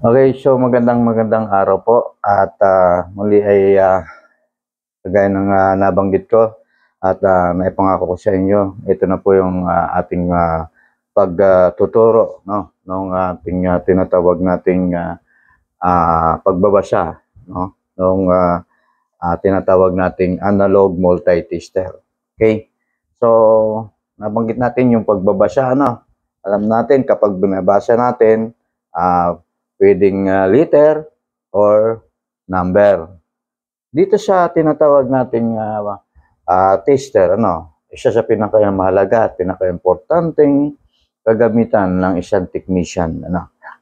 Okay, so magandang araw po at muli ay kagaya ng nabanggit ko at naipangako ko sa inyo, ito na po yung ating pagtuturo no ng ating tinatawag nating pagbabasa no ng tinatawag nating analog multi-tester. Okay? So, nabanggit natin yung pagbabasa ano. Alam natin kapag binabasa natin pwedeng letter or number. Dito sa tinatawag nating tester, isa sa pinakamahalaga at pinaka-importanting kagamitan ng isang technician,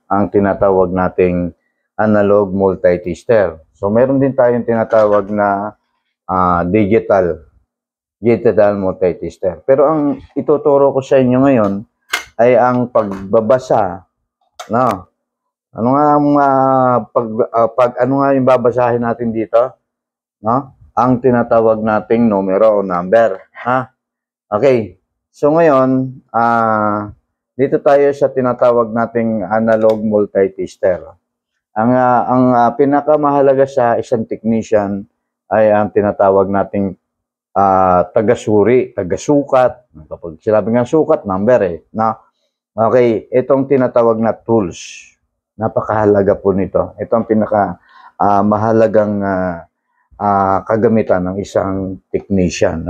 ang tinatawag nating analog multi-tester. So, meron din tayong tinatawag na digital multi-tester. Pero ang ituturo ko sa inyo ngayon ay ang pagbabasa, no? Ano nga ang ano nga yung babasahin natin dito? No? Ang tinatawag nating numero o number, ha? Okay. So ngayon, dito tayo sa tinatawag nating analog multi-tester. Ang pinakamahalaga sa isang technician ay ang tinatawag nating taga-suri, taga-sukat. Kapag sinabi nga sukat, number na. Okay, itong tinatawag na tools. Napakahalaga po nito. Ito ang pinaka mahalagang kagamitan ng isang technician.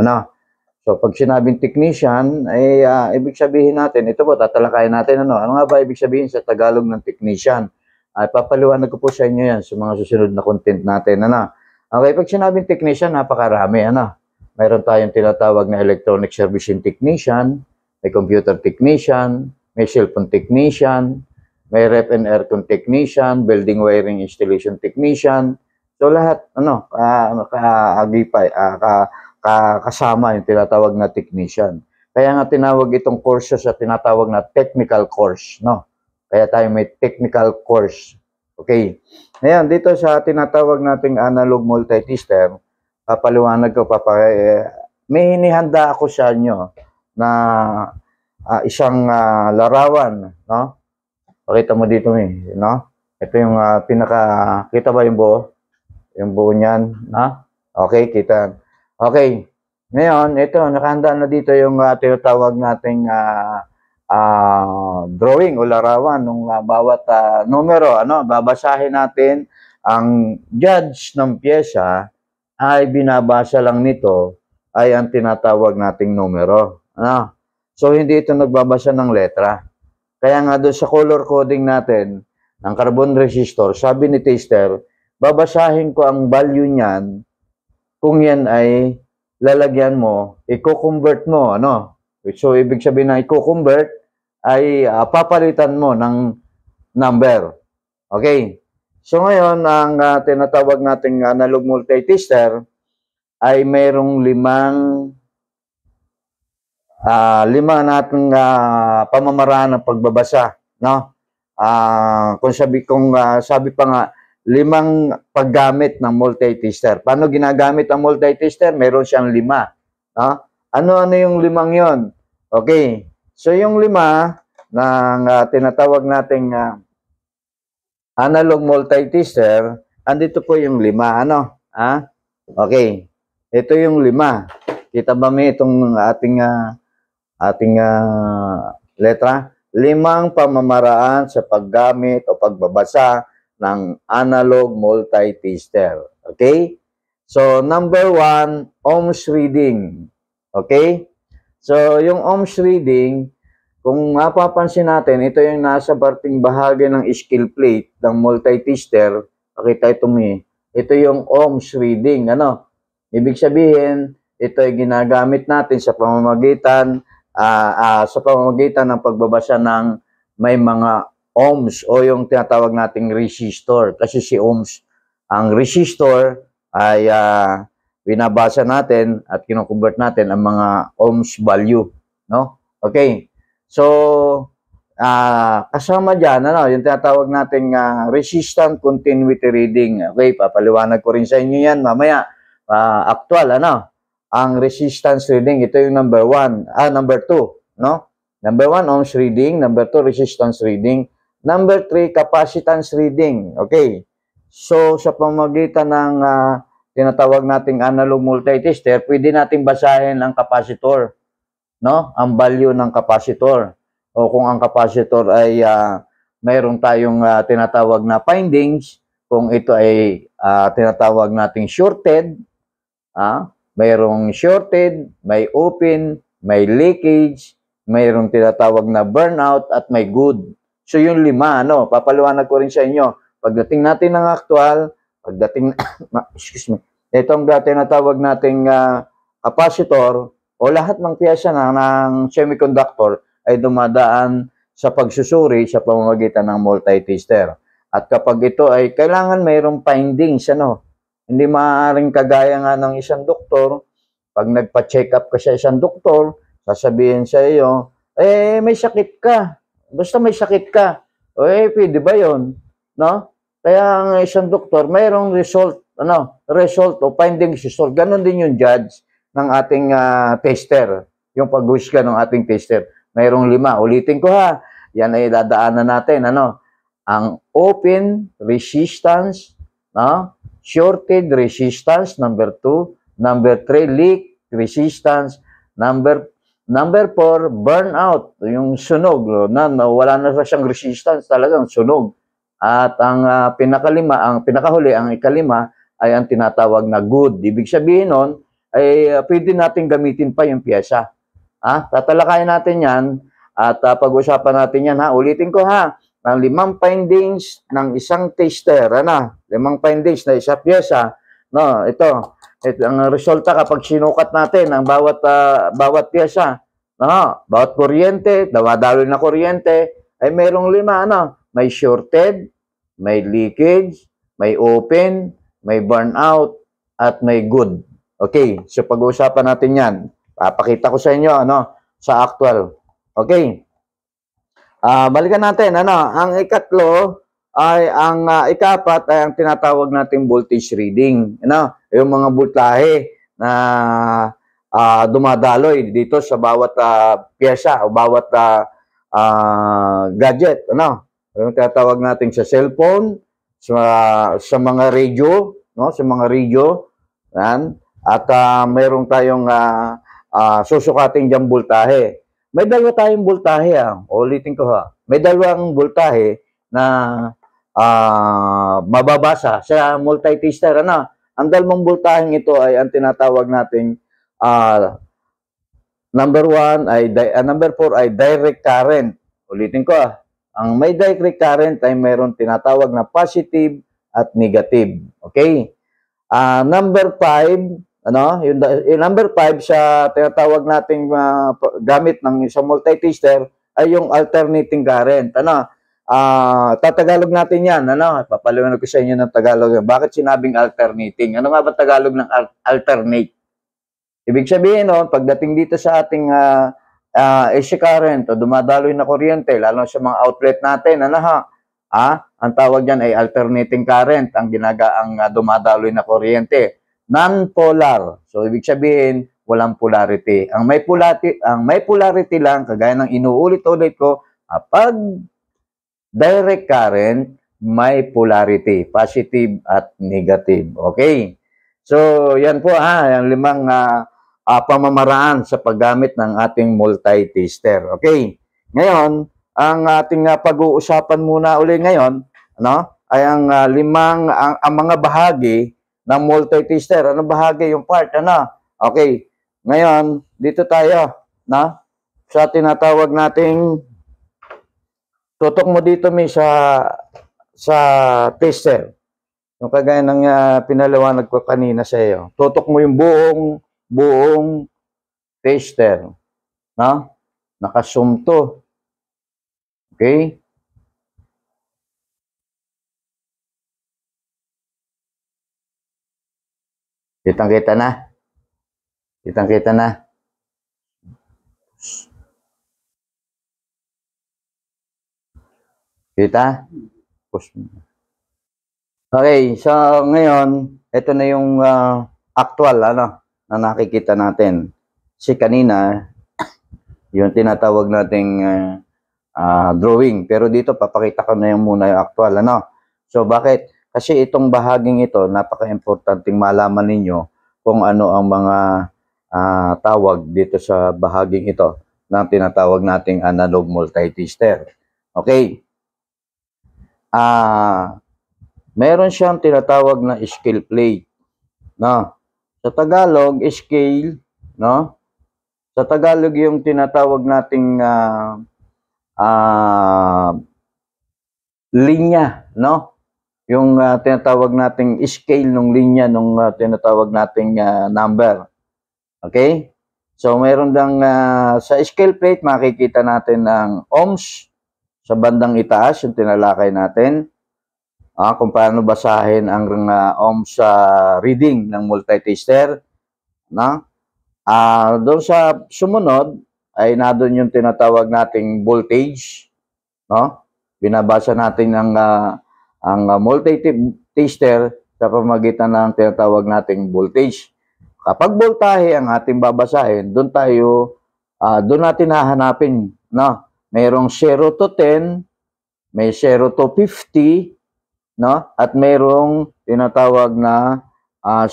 So pag sinabing technician, ay ibig sabihin natin, ito po, tatalakayin natin ano nga ba ibig sabihin sa Tagalog ng technician? Ay papaliwanag ko po sa inyo yan sa mga susunod na content natin. Okay, pag sinabing technician, napakarami. Mayroon tayong tinatawag na electronic servicing technician, may computer technician, may cellphone technician, may ref and aircon technician, building wiring installation technician. So lahat kasama yung tinatawag na technician. Kaya nga tinawag itong course sa tinatawag na technical course, no? Kaya tayo may technical course. Okay. Ngayon dito sa tinatawag nating analog multi-tester, papaliwanag ko may hinihanda ako sa inyo na isang larawan, no? Pakita mo dito no? Ito yung kita ba yung buo? Yung buo niyan, no? Okay, kita. Okay. Ngayon, ito, nakahanda na dito yung tinatawag nating drawing o larawan ng bawat numero, babasahin natin. Ang judge ng pyesa ay binabasa lang nito ay ang tinatawag nating numero, So, hindi ito nagbabasa ng letra. Kaya nga doon sa color coding natin ng carbon resistor, sabi ni tester, babasahin ko ang value niyan kung yan ay lalagyan mo, i-convert mo, So, ibig sabihin na i-convert ay papalitan mo ng number. Okay. So, ngayon, ang tinatawag nating analog multi-tester ay mayroong lima nating pamamaraan ng pagbabasa, no? Sabi pa nga 5 paggamit ng multi-tester. Paano ginagamit ang multi-tester? Meron siyang 5, no? Ano yung 5 'yon? Okay. So yung 5 ng tinatawag nating analog multi-tester, andito po yung 5, Okay. Ito yung 5. Kita ba may itong ating letra? 5 pamamaraan sa paggamit o pagbabasa ng analog multi-tester. Okay? So, number 1, ohms reading. Okay? So, yung ohms reading, kung mapapansin natin, ito yung nasa parting bahagi ng skill plate ng multi-tester. Pakita ito Ito yung ohms reading. Ibig sabihin, ito ay ginagamit natin sa pamamagitan ng pagbabasa ng may mga ohms o yung tinatawag nating resistor. Kasi si ohms, ang resistor ay binabasa natin at kino-convert natin ang mga ohms value, no? Okay. So, kasama diyan yung tinatawag nating resistant continuity reading. Okay, papaliwanag ko rin sa inyo 'yan mamaya. Actual ang resistance reading, ito yung number 2, no? Number 1, ohms reading. Number 2, resistance reading. Number 3, capacitance reading. Okay. So, sa pamamagitan ng tinatawag nating analog multitester, pwede natin basahin ang capacitor, no? Ang value ng capacitor. O kung ang capacitor ay mayroon tayong tinatawag na findings, kung ito ay tinatawag nating shorted, mayroong shorted, may open, may leakage, mayroong tinatawag na burnout, at may good. So, yung 5, papaliwanag ko rin sa inyo. Pagdating natin ng actual, pagdating, excuse me, itong tinatawag nating capacitor, o lahat ng piyesa ng semiconductor ay dumadaan sa pagsusuri sa pamamagitan ng multitester. At kapag ito ay kailangan mayroong findings, hindi maaaring kagaya nga ng isang doktor, pag nagpa-check up ka sa isang doktor, sasabihin sa iyo, may sakit ka. Basta may sakit ka. Pwede ba yun? No? Kaya ang isang doktor, mayroong result o findings result. Ganon din yung judge ng ating tester. Yung paghusga ng ating tester. Mayroong 5. Ulitin ko ha. Yan ay dadaanan natin. Ang open resistance, shorted resistance, number 2. Number 3, leak resistance. Number 4, burnout, yung sunog, wala na siyang resistance, talagang sunog. At ang pinakahuli, ang ikalima, ay ang tinatawag na good. Ibig sabihin nun, ay pwede natin gamitin pa yung piyesa. Tatalakayin natin yan, at pag-usapan natin yan, ulitin ko ha, ang 5 findings ng isang tester, 5 findings na isang piyesa, ito ang resulta kapag sinukat natin ang bawat piyesa, bawat kuryente, dumadaloy na kuryente, ay mayroong 5, may shorted, may leakage, may open, may burnout, at may good. Okay, so pag-uusapan natin yan. Papakita ko sa inyo, sa actual. Okay. Balikan natin, ang ikatlo ay ang ikapat ay ang tinatawag nating voltage reading. Yung mga voltahe na dumadaloy dito sa bawat piyesa o bawat gadget. Yung tinatawag natin sa cellphone, sa mga radio, sa mga radio, at mayroong tayong susukating diyang voltahe. May dalawa tayong voltahe, ulitin ko ha. May dalawang voltahe na mababasa sa multitester. Ang dalawang voltaheng ito ay ang tinatawag nating number 4 ay direct current. Ulitin ko ang may direct current ay mayroon tinatawag na positive at negative. Okay? Number 5, yung number 5 sa tinatawag nating gamit ng isang multitester ay yung alternating current. Tatagalog natin yan. Papaliwanag ko sa inyo ng Tagalog. Bakit sinabing alternating? Ano nga ba Tagalog ng alternate? Ibig sabihin, pagdating dito sa ating AC current o dumadaloy na kuryente, lalo sa mga outlet natin, ang tawag dyan ay alternating current, ang dumadaloy na kuryente. Non-polar. So, ibig sabihin, walang polarity. Ang may polarity lang, kagaya ng inuulit-ulit ko, pag direct current, may polarity, positive at negative. Okay? So, yan po yung 5 pamamaraan sa paggamit ng ating multitester. Okay? Ngayon, ang ating pag-uusapan muna uli ngayon, ay ang ang mga bahagi ng multitester. Ano bahagi? Yung part, Okay. Ngayon, dito tayo, sa tinatawag nating tutok mo dito, sa tester. Yung kagaya ng pinaliwanag ko kanina sa iyo. Tutok mo yung buong tester. Naka-zoom to. Okay? Kitang-kita na. Kitang-kita na. Kita? Okay, so ngayon, ito na yung actual, na nakikita natin. Kasi kanina, yung tinatawag nating drawing. Pero dito, papakita ko na yung muna yung actual. Ano? So, bakit? Kasi itong bahaging ito, napaka-importanting malaman ninyo kung ano ang mga tawag dito sa bahaging ito na tinatawag nating analog multitester. Okay. Meron siyang tinatawag na scale plate. No? Sa Tagalog, scale, no? Sa Tagalog yung tinatawag nating linya, no? Yung tinatawag nating scale ng linya nung tinatawag nating number. Okay? So, meron dang sa scale plate, makikita natin ang ohms sa bandang itaas, yung tinalakay natin. Kung paano basahin ang ohms reading ng multitester. No? Doon sa sumunod, ay nadon yung tinatawag nating voltage. No? Binabasa natin ang multitester sa pamagitan ng tinatawag nating voltage. Kapag voltahe ang ating babasahin, doon natin hahanapin, no? Mayroong 0 to 10, may 0 to 50, no? At mayroong tinatawag na 0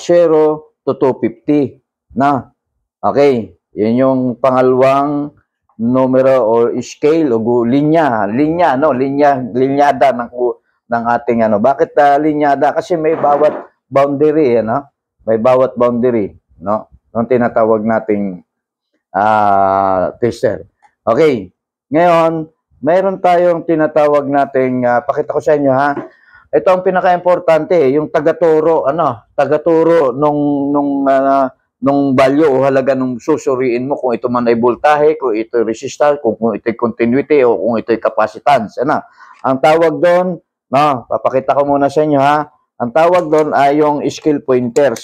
to 250, no? Okay, yun yung pangalawang numero or scale o linyada ng ating ano. Bakit linyada? Kasi may bawat boundary, ano? May bawat boundary, no? Yung tinatawag nating tester. Okay. Ngayon, mayroon tayong tinatawag nating pakita ko sa inyo, ha. Ito ang pinaka-importante, yung tagaturo, tagaturo nung value o halaga nung susuriin mo, kung ito man ay voltahe, kung ito ay resistance, kung ito ay continuity o kung ito ay capacitance. Ang tawag doon, papakita ko muna sa inyo, ha. Ang tawag doon ay yung scale pointer.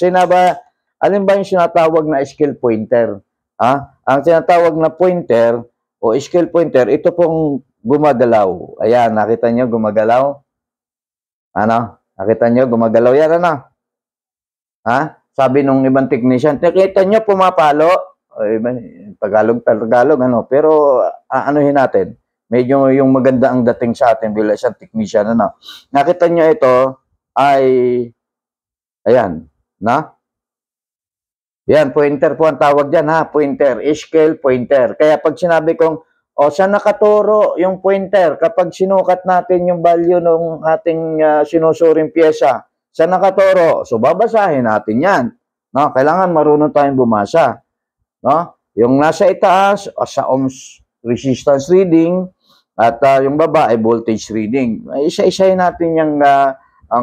Alin ba yung sinatawag na scale pointer? Ang sinatawag na pointer o scale pointer, ito pong gumagalaw. Ayan, nakita nyo gumagalaw? Nakita nyo gumagalaw yan, Sabi nung ibang technician, nakita nyo pumapalo? Tagalog, pero anuhin natin. Medyo yung maganda ang dating sa atin bilang isang technician, Nakita nyo ito, ay, ayan, Yan, pointer po ang tawag dyan, pointer, scale pointer. Kaya pag sinabi kong, saan nakaturo yung pointer? Kapag sinukat natin yung value ng ating sinusuring pyesa, saan nakaturo? So, babasahin natin yan. Kailangan marunong tayong bumasa. Yung nasa itaas, sa ohms resistance reading, at yung baba ay voltage reading. Isa-isahin natin yung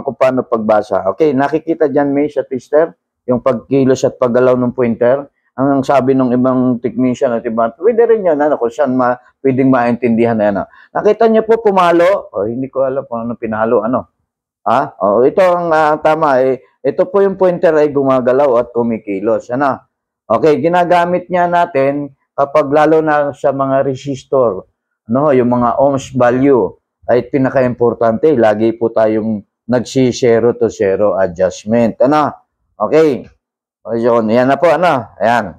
kung paano pagbasa. Okay, nakikita dyan, May, sa tester, yung pagkilos at paggalaw ng pointer. Ang sabi ng ibang technician at iba, pwede rin yun, kung saan pwedeng maintindihan na yan. Nakita niyo po pumalo? Hindi ko alam kung ano pinalo, ito ang tama. Ito po yung pointer ay gumagalaw at kumikilos. Okay, ginagamit niya natin kapag lalo na sa mga resistor, yung mga ohms value, ay pinaka-importante. Lagi po tayong nagsi-0 to 0 adjustment. Okay. Yan na po, Ayan.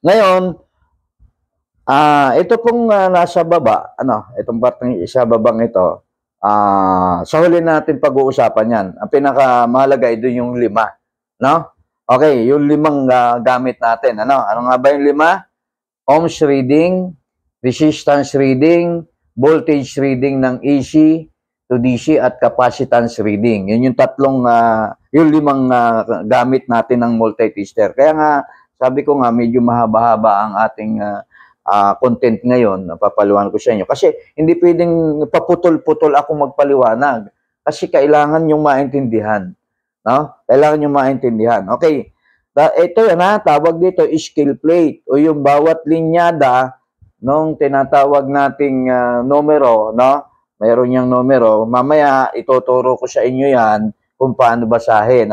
Ngayon, ito pong nasa baba, itong parteng isa babang ito, sa huli natin pag-uusapan yan. Ang pinakamahalaga ay doon yung 5, Okay, yung 5 gamit natin, Ano nga ba yung 5? Ohms reading, resistance reading, voltage reading ng AC to DC at capacitance reading. Yun yung tatlong, yung 5 gamit natin ng multitester. Kaya nga, sabi ko nga, medyo mahaba-haba ang ating content ngayon. Napapaliwanag ko sa inyo. Kasi hindi pwedeng paputol-putol ako magpaliwanag. Kasi kailangan yung maintindihan. Kailangan yung maintindihan. Okay. Ito yan, tawag dito, scale plate o yung bawat linyada nung tinatawag nating numero, Mayroon niyang numero. Mamaya, ituturo ko sa inyo yan kung paano basahin.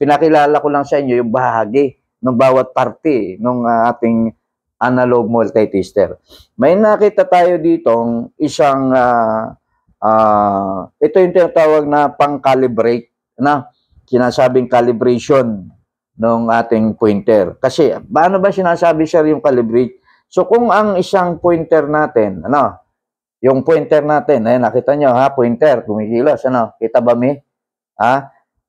Pinakilala ko lang sa inyo yung bahagi ng bawat parte ng ating analog multitester. May nakita tayo ditong isang, ito yung tinatawag na pang-calibrate, sinasabing calibration ng ating pointer. Kasi, paano ba sinasabi, sir, yung calibrate? So, kung ang isang pointer natin, Yung pointer natin, ayun, nakita nyo ha, pointer, kumikilos, ano, kita ba mi? Ha?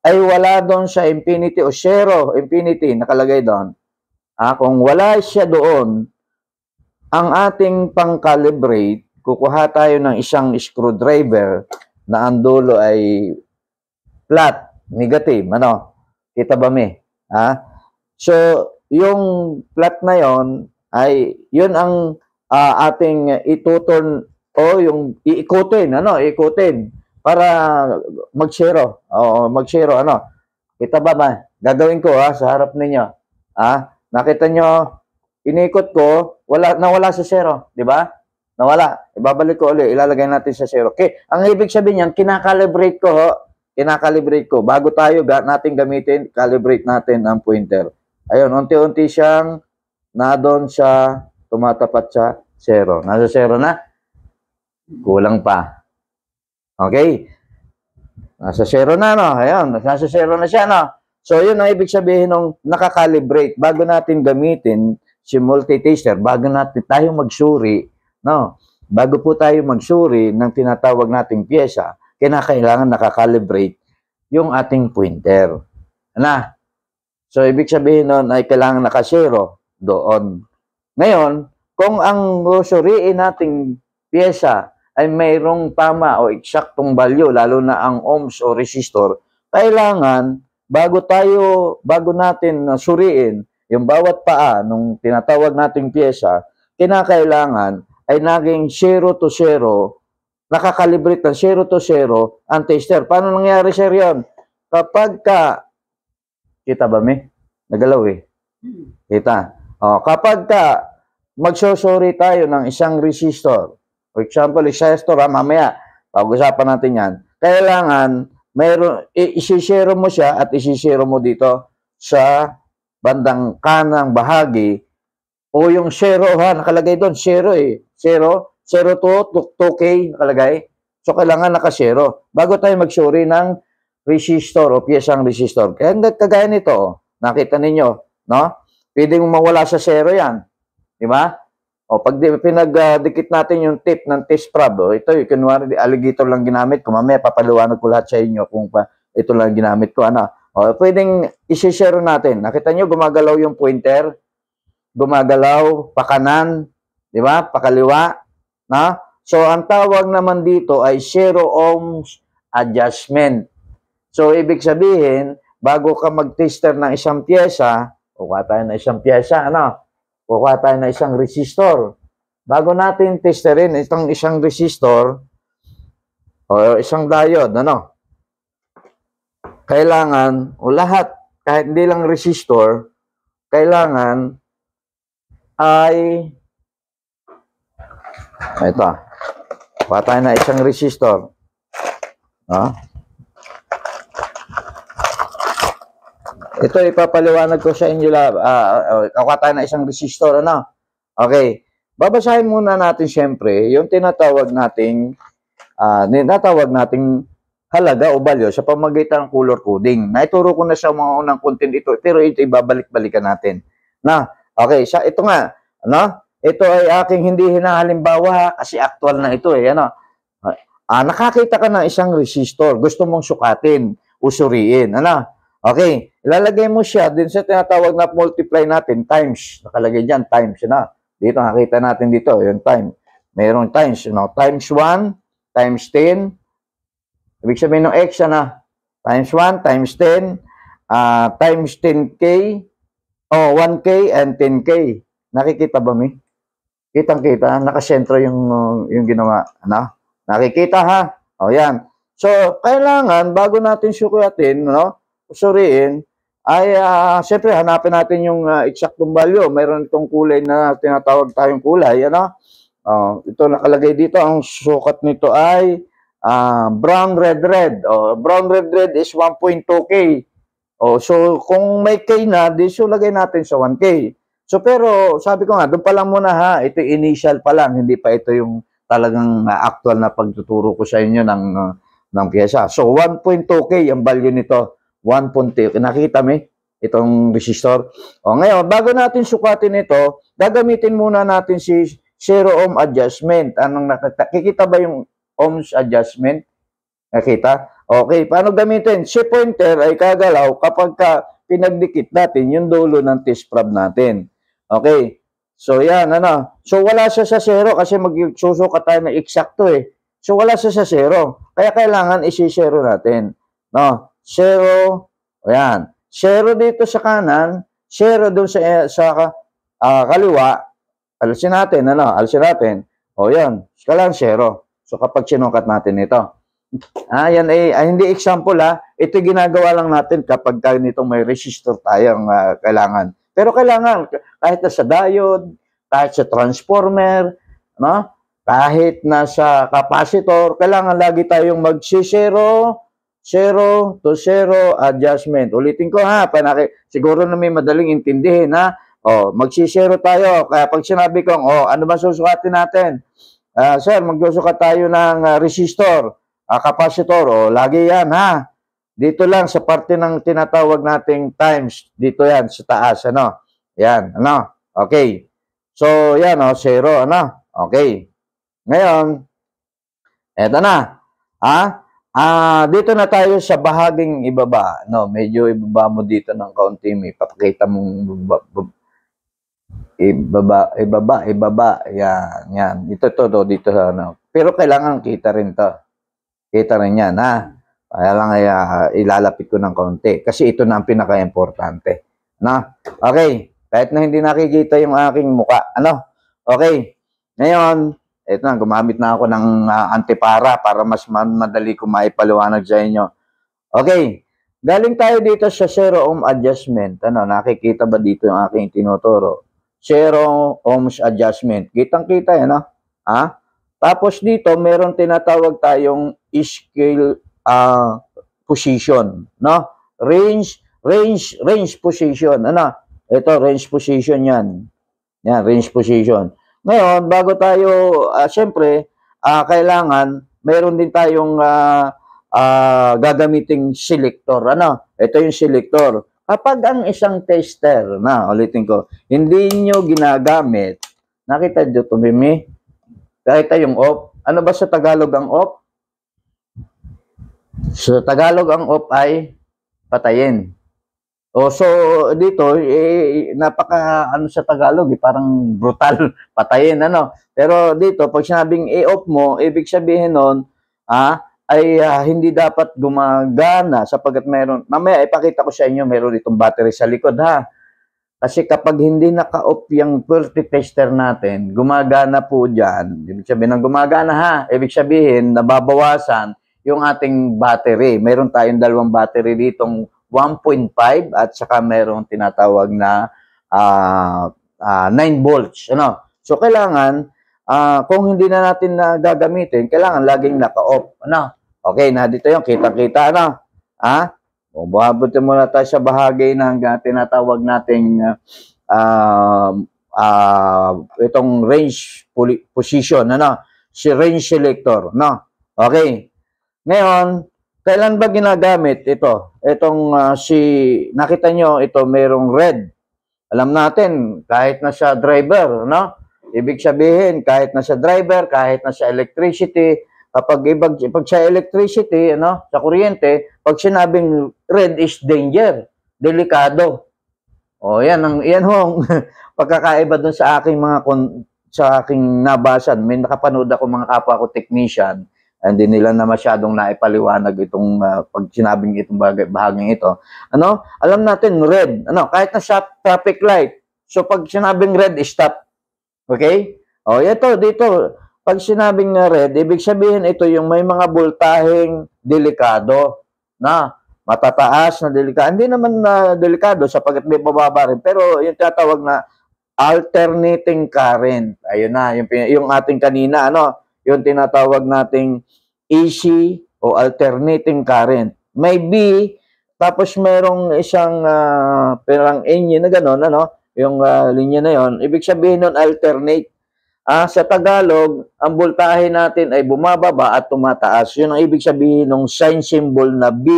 Ay wala doon sa infinity o zero, infinity, nakalagay doon. Kung wala siya doon, ang ating pang-calibrate, kukuha tayo ng isang screwdriver na ang dulo ay flat, negative, ano? Kita ba mi? So, yung flat na yon ay, yun ang ating ituturn o yung iikutin, ano? Iikutin para mag-zero. O, mag-zero, ano? Kita ba? Gagawin ko sa harap ninyo. Nakita nyo, inikot ko, nawala sa zero, di ba? Nawala. Ibabalik ko ulit, ilalagay natin sa zero. Okay, ang ibig sabihin niyan, kinakalibrate ko kinakalibrate ko. Bago tayo natin gamitin, calibrate natin ang pointer. Ayun, unti-unti siyang na doon sa tumatapat sa zero. Nasa zero na? Kulang pa. Okay? Nasa zero na, no? Ayun, nasa zero na siya, no? So, yun ang ibig sabihin ng nakakalibrate. Bago natin gamitin si multitaster, bago natin tayo magsuri, no? Bago po tayo magsuri ng tinatawag nating pyesa, kinakailangan nakakalibrate yung ating pointer. So, ibig sabihin nun ay kailangan nakasero doon. Ngayon, kung ang suriin nating pyesa ay mayroong tama o eksaktong value, lalo na ang ohms o resistor, kailangan, bago natin suriin yung bawat paa nung tinatawag nating pyesa, kinakailangan ay naging 0 to 0, nakakalibrate ng 0 to 0 ang tester. Paano nangyari, sir, yun? Kapag kita ba, mi? Nagalaw Kita. Kapag magsusuri tayo ng isang resistor, for example, resistor, mamaya, pag-usapan natin yan, kailangan, isisero mo siya at isisero mo dito sa bandang kanang bahagi o yung 0, nakalagay doon, 0 0 to 2K nakalagay. So, kailangan naka-0 bago tayo magsuri ng resistor o piyesang resistor. Kaya kagaya nito, nakita ninyo, no? Pwedeng mawala sa 0 yan. Di ba? O, pag pinagdikit natin yung tip ng test prob, ito, kunwari, alligator lang ginamit ko. Mamaya, papaliwanag ko lahat sa inyo kung ito lang ginamit ko. Pwedeng isi-zero natin. Nakita nyo, gumagalaw yung pointer. Gumagalaw, pakanan, di ba? Pakaliwa. So, ang tawag naman dito ay 0 ohms adjustment. So, ibig sabihin, bago ka mag-tester ng isang pyesa, kukuha tayo ng isang pyesa, kukuha tayo ng isang resistor. Bago natin testerin itong isang resistor o isang diode, kailangan, o lahat, kahit hindi lang resistor, kailangan ay ito. Kuha tayo na isang resistor. Ito, ipapaliwanag ko sa inyo. Kuha tayo na isang resistor. Okay. Babasahin muna natin siyempre yung tinatawag nating halaga o value sa pamamagitan ng color coding. Naituro ko na sa mga unang content ito, pero ito ibabalik-balikan natin. Okay. Ito nga. Ito ay aking hindi hinahalimbawa kasi actual na ito nakakita ka ng isang resistor, gusto mong sukatin, usuriin, Okay, ilalagay mo siya din sa tinatawag na multiply natin, times, nakalagay dyan, times, dito nakita natin dito, yung time, mayroong times, times 1, times 10, ibig sabihin ng x, times 1, times 10, times 10k, 1k and 10k, nakikita ba mi? Kitang-kita, nakasentro yung ginawa. Nakikita ha? Yan. So, kailangan, bago natin sukuyatin, suriin, ay, siyempre, hanapin natin yung eksaktong value. Mayroon itong kulay na tinatawag tayong kulay, ito nakalagay dito, ang sukat nito ay brown, red, red. Brown, red, red is 1.2K. So, kung may K na, so lagay natin sa 1K. So, pero sabi ko nga, doon pa lang muna ito initial pa lang, hindi pa ito yung talagang actual na pagtuturo ko sa inyo ng pyesa. So, 1.2K ang value nito. 1.2K. Nakita mo itong resistor? Ngayon, bago natin sukatin ito, gagamitin muna natin si zero ohm adjustment. Anong nakita? Kikita ba yung ohms adjustment? Nakita? Okay, paano gamitin? Si pointer ay kagalaw kapag pinagdikit natin yung dulo ng test probe natin. Okay. So, yan, ano. So, wala siya sa zero kasi magsusukat tayo ng eksakto eh. So, wala siya sa zero. Kaya kailangan isi-zero natin. No? Zero. Ayan. Zero dito sa kanan. Zero doon sa kaliwa. Alisin natin, ano. Alisin natin. O, yan. Kailangan zero. So, kapag sinukat natin ito. Yan ay hindi example ito ginagawa lang natin kapag nitong may resistor tayong kailangan. Pero kailangan kahit na sa diode, kahit sa transformer, no? Kahit na sa capacitor, kailangan lagi tayong magsi-zero, zero to zero adjustment. Ulitin ko siguro na may madaling intindihin magsi-zero tayo. Kaya pag sinabi kong ano ba susukatin natin? Sir, magsusukat tayo ng resistor. Capacitor, lagi yan Dito lang sa parte ng tinatawag nating times. Dito yan sa taas, ano? Yan, ano? Okay. So, yan, zero, ano? Okay. Ngayon, eto na. Dito na tayo sa bahaging ibaba. No, medyo ibaba mo dito ng kaunti. May papakita mong ibaba. Yan. Ito, dito sa ano. Pero kailangan kita rin to. Kita rin yan, Kaya lang ilalapit ko ng konti. Kasi ito na ang pinaka-importante. Okay. Kahit na hindi nakikita yung aking muka. Okay. Ngayon, ito na, gumamit na ako ng antipara para mas madali ko maipaliwanag sa inyo. Okay. Galing tayo dito sa zero ohm adjustment. Nakikita ba dito yung aking tinuturo? Zero ohms adjustment. Kitang-kita yan, Tapos dito, meron tinatawag tayong scale position, Range position, Ito, range position yan. Yan, range position. Ngayon, bago tayo, syempre, kailangan, meron din tayong gagamiting selector, Ito yung selector. Kapag ang isang tester, ulitin ko, hindi nyo ginagamit, nakita nyo ito, Mimi? Kahit yung off. Ano ba sa Tagalog ang off? Sa Tagalog ang off ay patayin. So dito napaka sa Tagalog parang brutal, patayin Pero dito pag sinabing i-off mo, ibig sabihin nun ay hindi dapat gumagana sapagkat meron. Mamaya ipakita ko sa inyo, meron itong battery sa likod Kasi kapag hindi naka-off yung QWERTY tester natin, gumagana po dyan. Ibig sabihin ng gumagana ibig sabihin nababawasan yung ating battery. Meron tayong dalawang battery ditong 1.5 at saka meron tinatawag na 9 volts. So kailangan, kung hindi na natin gagamitin, kailangan laging naka-off. Okay, dito yung kita-kita. Buhabutin muna tayo sa bahagi ng tinatawag nating itong range position, si range selector, Okay. Ngayon, kailan ba ginagamit ito? Itong nakita nyo, ito merong red. Alam natin, kahit na sa driver, Ibig sabihin, kahit na sa driver, kahit na sa electricity, pag sa electricity, sa kuryente, pag sinabing red is danger, delikado. Yan hong pagkakaiba dun sa aking sa aking nabasan. May nakapanood ako mga kapwa ko technician, hindi nila na masyadong naipaliwanag itong pag sinabing itong bahaging ito. Alam natin red, kahit na sa traffic light. So pag sinabing red, stop. Okay? Ito dito pag sinabing red, ibig sabihin ito yung may mga voltaheng delikado matataas na delikado. Hindi naman delikado sapagkat may bababa rin. Pero yung tinatawag na alternating current. Ayun na, yung ating kanina, yung tinatawag nating AC o alternating current. May B, tapos merong isang parang inyo na gano'n, yung linya na yon. Ibig sabihin nun alternate. Sa Tagalog, ang voltahe natin ay bumababa at tumataas. Yun ang ibig sabihin ng sign symbol na B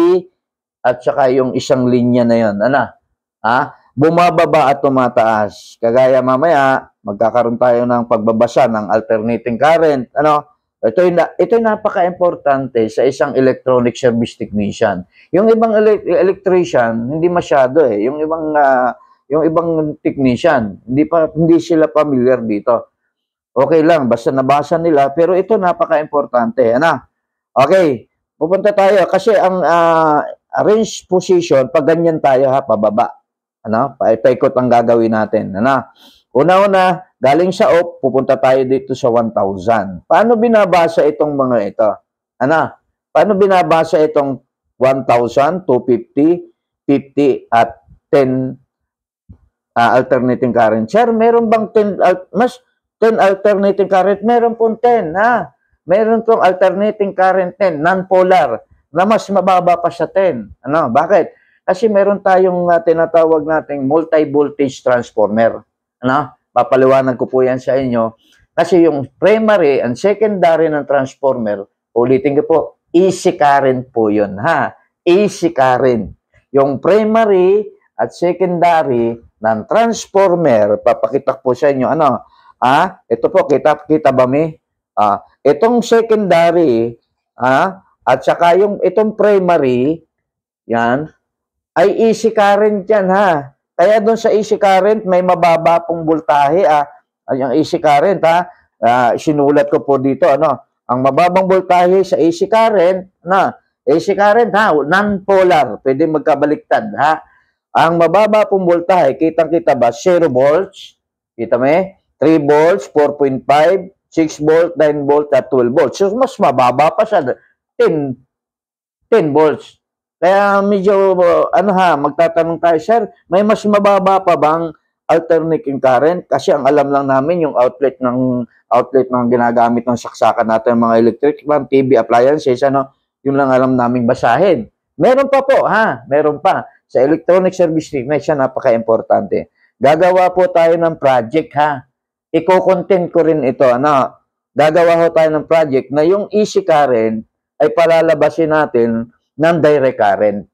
at saka yung isang linya na yun. Bumababa at tumataas. Kagaya mamaya, magkakaroon tayo ng pagbabasa ng alternating current. Ito napaka-importante sa isang electronic service technician. Yung ibang electrician, hindi masyado eh. Yung ibang technician, hindi sila familiar dito. Okay lang, basta nabasa nila, pero ito napaka-importante. Okay, pupunta tayo kasi ang range position, pag ganyan tayo pababa. Paikot ang gagawin natin. Una-una, galing sa off, pupunta tayo dito sa 1,000. Paano binabasa itong mga ito? Paano binabasa itong 1,000, 250, 50 at 10 alternating current? Sir, meron bang 10 alternating current? Meron pong 10, Meron pong alternating current 10, non-polar, na mas mababa pa sa 10. Bakit? Kasi meron tayong tinatawag nating multi-voltage transformer. Papaliwanag ko po yan sa inyo. Kasi yung primary and secondary ng transformer, ulitin ko po, AC current po yun, AC current. Yung primary at secondary ng transformer, papakita po sa inyo, ito po, kita ba itong secondary, at saka itong primary, yan, ay AC current yan, Kaya doon sa AC current, may mababa pong voltahe, yung AC current, sinulat ko po dito, ang mababang voltahe sa AC current, AC current, non-polar, pwede magkabaliktad, Ang mababa pong voltahe, kitang-kita ba, 0 volts, kita mo 3 volts, 4.5, 6 volt, 9 volt, at 12 volts. So, mas mababa pa siya, 10 volts. Kaya medyo, magtatanong tayo, sir, may mas mababa pa bang alternating current? Kasi ang alam lang namin, yung outlet ng ginagamit ng saksakan natin, mga electric fan, TV appliances, yun lang alam naming basahin. Meron pa po, meron pa. Sa electronic service technician, napaka-importante. Gagawa po tayo ng project, Iko-content ko rin ito, Gagawa ho tayo ng project na yung AC current ay palalabasin natin ng direct current.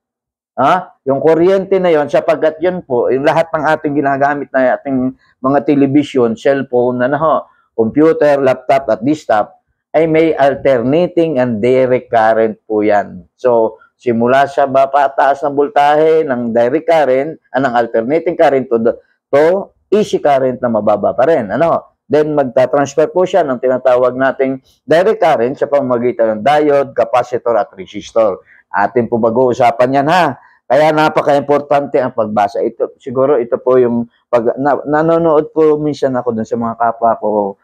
Yung kuryente na yon, sapagkat yun po, yung lahat ng ating ginagamit na ating mga television, cellphone, computer, laptop at desktop, ay may alternating and direct current po yan. So, simula sa pataas ng voltahe ng direct current, ng alternating current to AC current na mababa pa rin. Then, magta-transfer po siya ng tinatawag nating direct current sa pamamagitan ng diode, capacitor, at resistor. Atin po mag-uusapan yan, Kaya napaka-importante ang pagbasa. Siguro ito po yung, nanonood po minsan ako dun sa mga kapwa ko,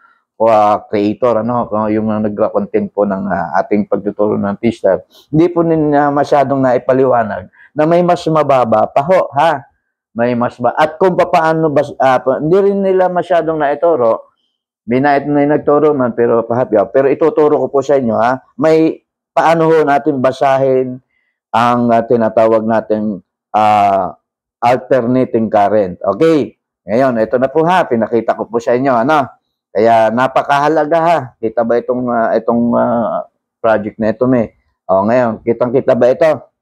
creator, yung nag-content po ng ating pagtuturo ng T-Star. Hindi po nila masyadong naipaliwanag na may mas mababa pa ho, May mas at kung paano hindi rin nila masyadong naituro. Binait na nagturo man, pero pero ituturo ko po sa inyo, may paano ho natin basahin ang tinatawag nating alternating current. Okay. Ngayon, ito na po pinakita ko po sa inyo, Kaya napakahalaga, Kita ba itong project na ito, ngayon, kitang-kita ba ito?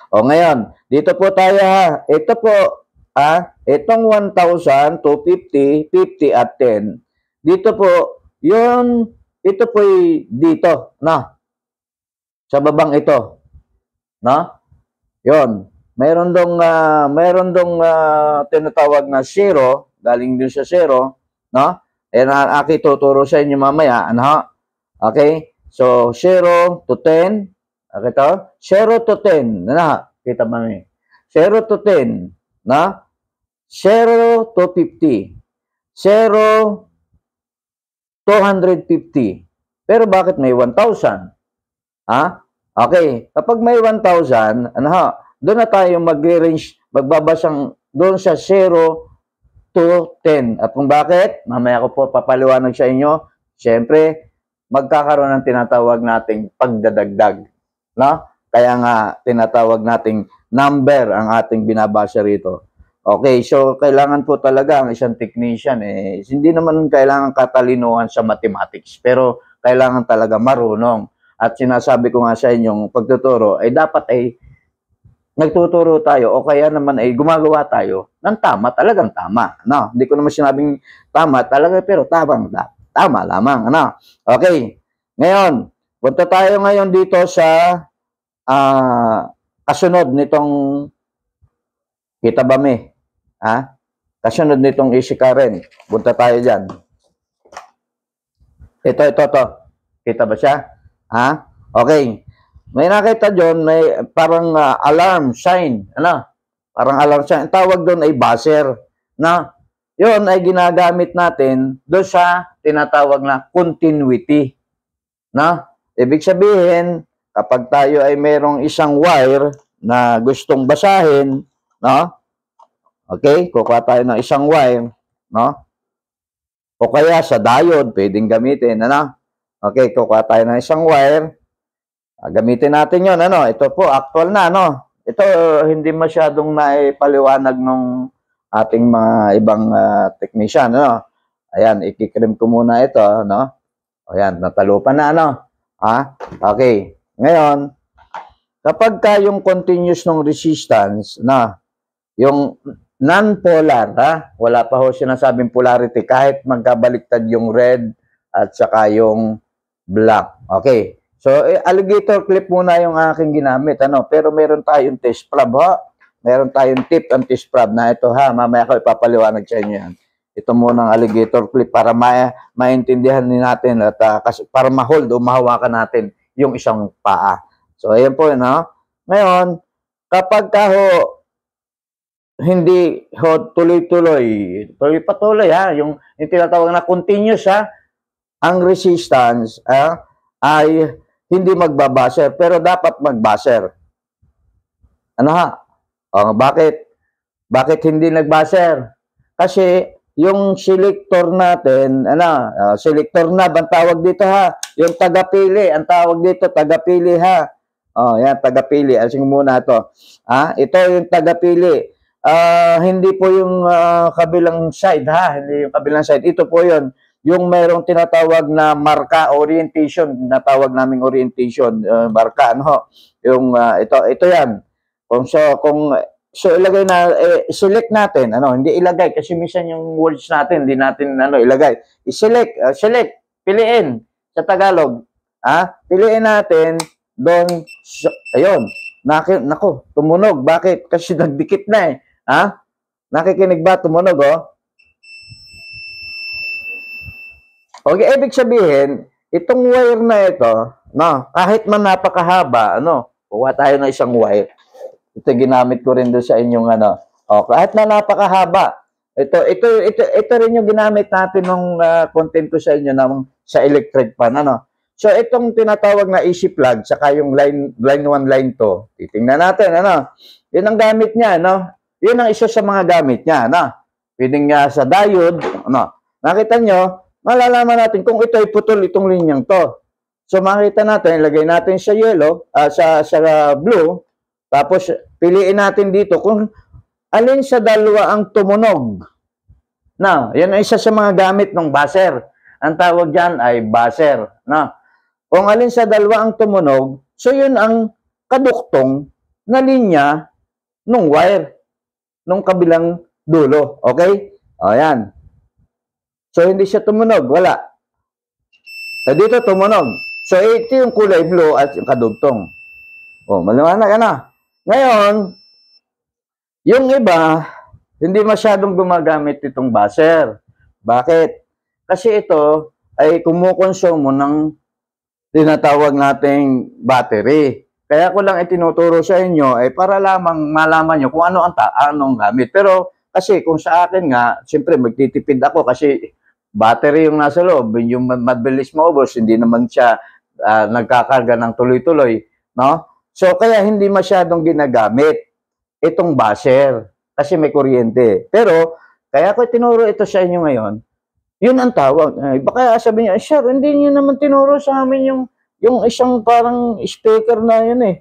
Ngayon, dito po tayo, Ito po, itong 1,000, 250, 50 at 10. Dito po, ito po dito, sa babang ito, Yon. Meron dong tinatawag na 0, galing din sa 0, Ayan, aki tuturo sa inyo mamaya, Okay? So, 0 to 10, okay to? 0 to 10, kita ba 0 to 10, 0 to 50, 0 to 150. Pero bakit may 1,000? Okay, kapag may 1,000, doon na tayo mag-range, magbabasang doon sa 0 to 10. At kung bakit, mamaya ko po papaliwanag sa inyo, siyempre, magkakaroon ng tinatawag nating pagdadagdag. Kaya nga, tinatawag nating number ang ating binabasa rito. Okay, so kailangan po talaga ang isang technician, hindi naman kailangan katalinuhan sa mathematics, pero kailangan talaga marunong. At sinasabi ko nga sa inyong pagtuturo, dapat nagtuturo tayo o kaya naman ay gumagawa tayo ng tama, talagang tama. No? Hindi ko naman sinabing tama talaga, pero tama lamang. Ano? Okay. Ngayon, punta tayo ngayon dito sa kasunod nitong kita ba me? Ha? Kasunod nitong Isikaren. Punta tayo dyan. Ito. Kita ba siya? Ha? Okay. May nakita dyan, may parang alarm sign. Ano? Parang alarm sign. Ang tawag doon ay buzzer. Na? Yun ay ginagamit natin doon sa tinatawag na continuity. Na? Ibig sabihin, kapag tayo ay merong isang wire na gustong basahin, no? Okay, kukuha tayo ng isang wire, no? O kaya sa diode, pwedeng gamitin, ano? Okay, kukuha tayo ng isang wire. Gamitin natin 'yon, ano? Ito po, actual na, no? Ito, hindi masyadong naipaliwanag ng ating mga ibang technician, no? Ayan, ikikrim ko muna ito, no? Ayan, natalupan na, ano? Ha? Okay. Ngayon, kapag yung continuous ng resistance, na yung non-polar, ha? Wala pa ho sinasabing polarity, kahit magkabaliktad yung red at saka yung black. Okay. So, alligator clip muna yung aking ginamit, ano? Pero meron tayong test probe, ha? Meron tayong tip and test probe na ito, ha? Mamaya ko ipapaliwanag sa inyo yan. Ito muna ang alligator clip para maintindihan natin at para ma-hold o mahawakan natin yung isang paa. So, ayan po, no? Ngayon, kapag hindi tuloy-patuloy, ha? Yung tinatawag na continuous, ha? Ang resistance, ay hindi magbabaser, pero dapat magbaser. Ano, ha? O, bakit? Bakit hindi nagbaser? Kasi, yung selector natin, selector knob ang tawag dito, ha. Yung tagapili, ang tawag dito, tagapili, ha. Oh, yan, tagapili. Asin muna to. Ito yung tagapili. Hindi po yung kabilang side, ha. Hindi yung kabilang side. Ito po yun. Yung merong tinatawag na marka, orientation, natawag naming orientation, marka, ano. Yung, ito yan. So ilagay na select natin, hindi ilagay kasi minsan yung words natin hindi natin ilagay. I-select, piliin sa Tagalog. Piliin natin doon, ayun. Nako, tumunog. Bakit? Kasi nagdikit na Nakikinig ba? Tumunog, oh. Okay, ibig sabihin, itong wire na ito, kahit man napakahaba, kuha tayo ng isang wire. Ito ginamit ko rin doon sa inyong kahit na napakahaba. Ito rin yung ginamit natin nung content ko sa inyo sa electric fan, So itong tinatawag na AC plug saka yung line 1, line 2. Titingnan natin, Yun ang gamit niya, Yun ang isa sa mga gamit niya, Pwedeng nga sa diode, Nakita nyo, malalaman natin kung ito ay putol itong linyang to. So makita natin, ilagay natin sa yellow, sa blue. Tapos, piliin natin dito kung alin sa dalawa ang tumunog. Now, yan ay isa sa mga gamit ng buzzer. Ang tawag dyan ay buzzer. Kung alin sa dalawa ang tumunog, so yun ang kaduktong na linya ng wire, nung kabilang dulo. Okay? O, yan. So, hindi siya tumunog. Wala. So, dito tumunog. So, ito yung kulay blue at yung kadugtong. O, maliwanag, Ngayon, yung iba, hindi masyadong gumagamit itong buzzer. Bakit? Kasi ito ay kumukonsumo ng tinatawag nating battery. Kaya ko lang itinuturo sa inyo ay para lamang malaman nyo kung anong gamit. Pero kasi kung sa akin nga, siyempre magtitipid ako kasi battery yung nasa loob, yung mabilis maubos, hindi naman siya nagkakarga ng tuloy-tuloy, So, kaya hindi masyadong ginagamit itong buzzer kasi may kuryente. Pero, kaya ko tinuro ito sa inyo ngayon, yun ang tawag. Baka sabi niya, sir, hindi niyo naman tinuro sa amin yung isang parang speaker na yun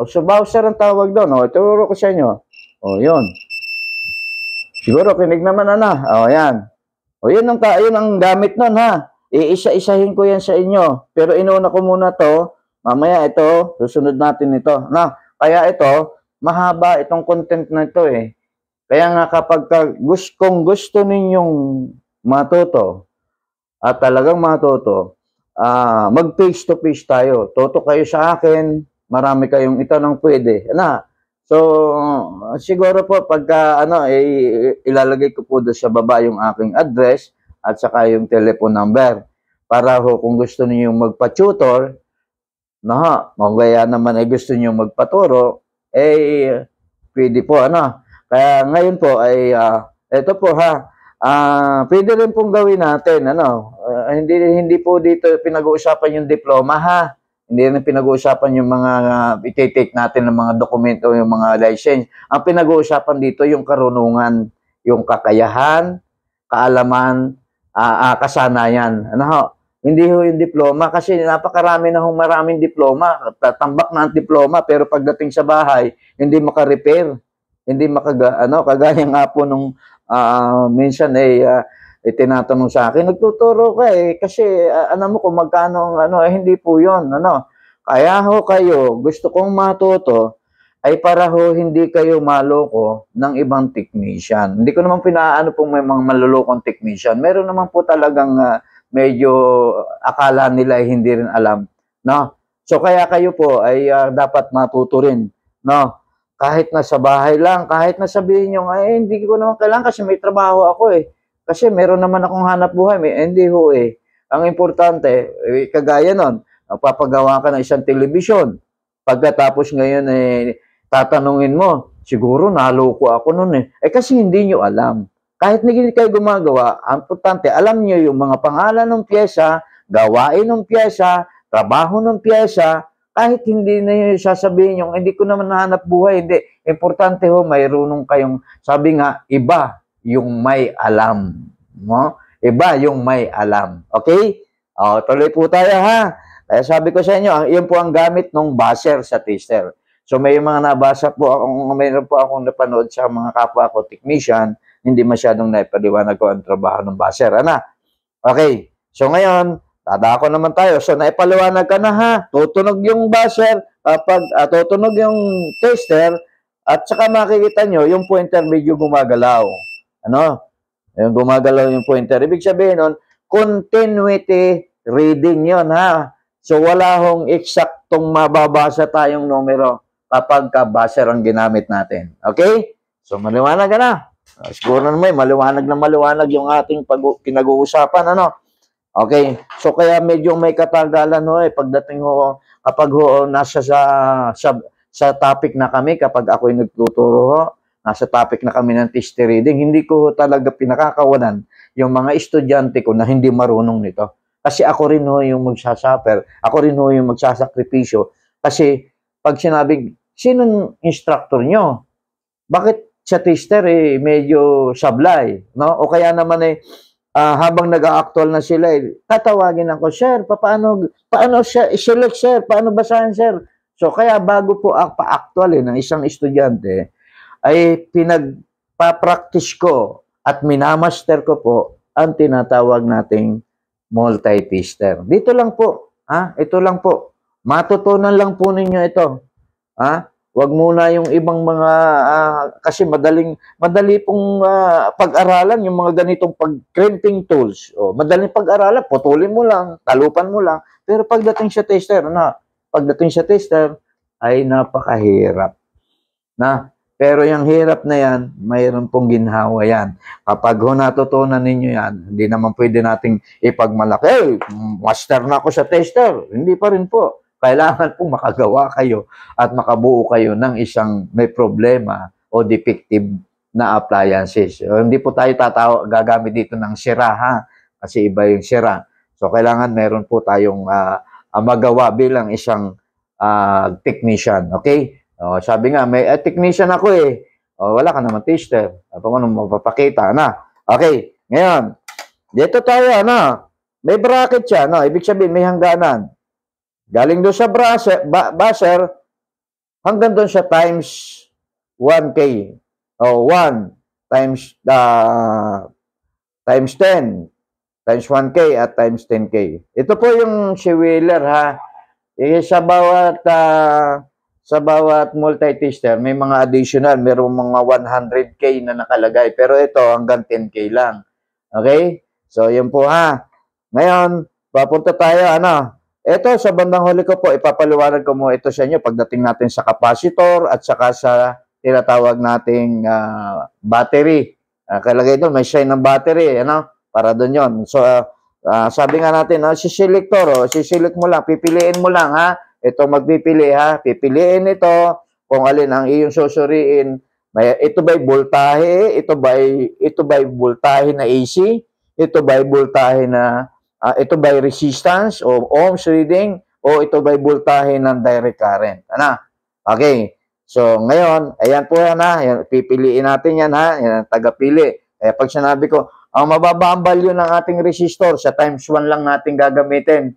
So, buzzer ang tawag doon. Tinuro ko sa inyo. Yun. Siguro, kinig naman yan. Yun ang gamit nun, ha. Iisa-isahin ko yan sa inyo. Pero inuna ko muna to. Mamaya ito, susunod natin ito. Kaya ito, mahaba itong content na ito eh. Kaya nga kapag kung gusto ninyong matuto at talagang matuto, mag face to face tayo. Toto kayo sa akin, marami kayong itanong pwede. Ano? So, siguro po pagka ilalagay ko po doon sa baba yung aking address at saka yung telephone number para ho kung gusto niyo magpa-tutor, kung kaya naman ay gusto niyo magpaturo, pwede po Kaya ngayon po ay ito po pwede rin pong gawin natin hindi po dito pinag-uusapan yung diploma Hindi rin pinag-uusapan yung mga i-take natin ng mga dokumento, yung mga license. Ang pinag-uusapan dito yung karunungan, yung kakayahan, kaalaman, kasanayan. Hindi ho yung diploma kasi napakarami na maraming diploma. Tambak na ang diploma pero pagdating sa bahay, hindi maka-repair. Hindi kagaya nga po nung minsan tinatanong sa akin, nagtuturo ka kasi alam mo kung magkano hindi po yun. Kaya ho kayo, gusto kong matuto, ay para ho hindi kayo maloko ng ibang technician. Hindi ko naman pinaano pong may mga malulokong technician. Meron naman po talagang medyo akala nila hindi rin alam. So kaya kayo po ay dapat matuto rin. Kahit nasa bahay lang, kahit nasabihin nyo, hindi ko naman kailangan kasi may trabaho ako Kasi meron naman akong hanap buhay, hindi ho Ang importante, kagaya nun, papagawa ka ng isang telebisyon. Pagkatapos ngayon tatanungin mo, siguro naloko ako nun kasi hindi nyo alam. Kahit hindi kayo gumagawa, ang importante, alam nyo yung mga pangalan ng pyesa, gawain ng pyesa, trabaho ng pyesa, kahit hindi na yun sasabihin yung hindi ko naman nahanap buhay, hindi. Importante ho, mayroon kayong, sabi nga, iba yung may alam. Iba yung may alam. Okay? Tuloy po tayo Kaya sabi ko sa inyo, iyon po ang gamit ng buzzer sa tester. So may mga nabasa po mayroon po akong napanood sa mga kapwa ko technician, hindi masyadong naipaliwanag ko ang trabaho ng buzzer. Okay. So ngayon, dadako naman tayo. So, naipaliwanag ka na tutunog yung buzzer, tutunog yung tester, at saka makikita nyo, yung pointer medyo gumagalaw. Yung gumagalaw yung pointer. Ibig sabihin nun, continuity reading yun, So, wala hong eksaktong mababasa tayong numero kapag buzzer ang ginamit natin. Okay? So, maliwanag ka na. Siguro naman, maliwanag na maliwanag yung ating pinag-uusapan, Okay. So kaya medyo may katagalan pagdating kapag nasa sa topic na kami, kapag ako'y nagtuturo nasa topic na kami ng tester reading, hindi ko talaga pinakakawalan yung mga estudyante ko na hindi marunong nito. Kasi ako rin yung magsasuffer, ako rin yung magsasakripisyo. Kasi pag sinabing, sinong instructor nyo? Bakit sa tester medyo sablay? O kaya naman habang nag-a-actual na sila, tatawagin ako, sir, paano select, sir? Paano basahin, sir? So, kaya bago po pa-actual ng isang estudyante, ay pinagpa-practice ko at minamaster ko po ang tinatawag nating multi-tester. Dito lang po, ito lang po. Matutunan lang po ninyo ito. Wag muna yung ibang mga kasi madali pong pag-aralan yung mga ganitong pag-crimping tools. Madaling pag-aralan, putulin mo lang, talupan mo lang. Pero pagdating sa tester, ay napakahirap. Pero yung hirap na yan, mayroon pong ginhawa yan. Kapag natutunan ninyo yan, hindi naman pwede nating ipagmalaki, master na ako sa tester. Hindi pa rin po. Kailangan pong makagawa kayo at makabuo kayo ng isang may problema o defective na appliances. Hindi po tayo gagamit dito ng sira kasi iba yung sira. So kailangan meron po tayong magawa bilang isang technician. Okay? Sabi nga, may technician ako wala ka naman tester. Paano mapapakita Okay, ngayon, dito tayo may bracket siya, ibig sabihin may hangganan. Galing doon sa buzzer, hanggang doon sa times 1K. 1 times 10 times 1K at times 10K. Ito po yung si Wheeler sa sa bawat multi-tester, may mga additional, mayroong mga 100K na nakalagay. Pero ito, hanggang 10K lang. Okay? So, yun po ha. Ngayon, papunta tayo, ito, sa bandang huli ko po, ipapaliwanag ko mo ito sa inyo pagdating natin sa capacitor at saka sa tinatawag nating battery. Kalagay doon, may shine ng battery, para doon yon. So, sabi nga natin, si selector, siselect mo lang, pipiliin mo lang, ha? Ito magpipili, ha? Pipiliin ito kung alin ang iyong susuriin. Ito ba'y voltahe? Ito ba'y voltahe na AC? Ito ba'y voltahe na, ito ba'y resistance o ohms reading? O ito ba'y voltahe ng direct current? Okay. So, ngayon, ayan po yan, ha? Pipiliin natin yan, ha? Yan, tagapili. Pag sinabi ko, ang mababa ang value ng ating resistor, sa times 1 lang natin gagamitin.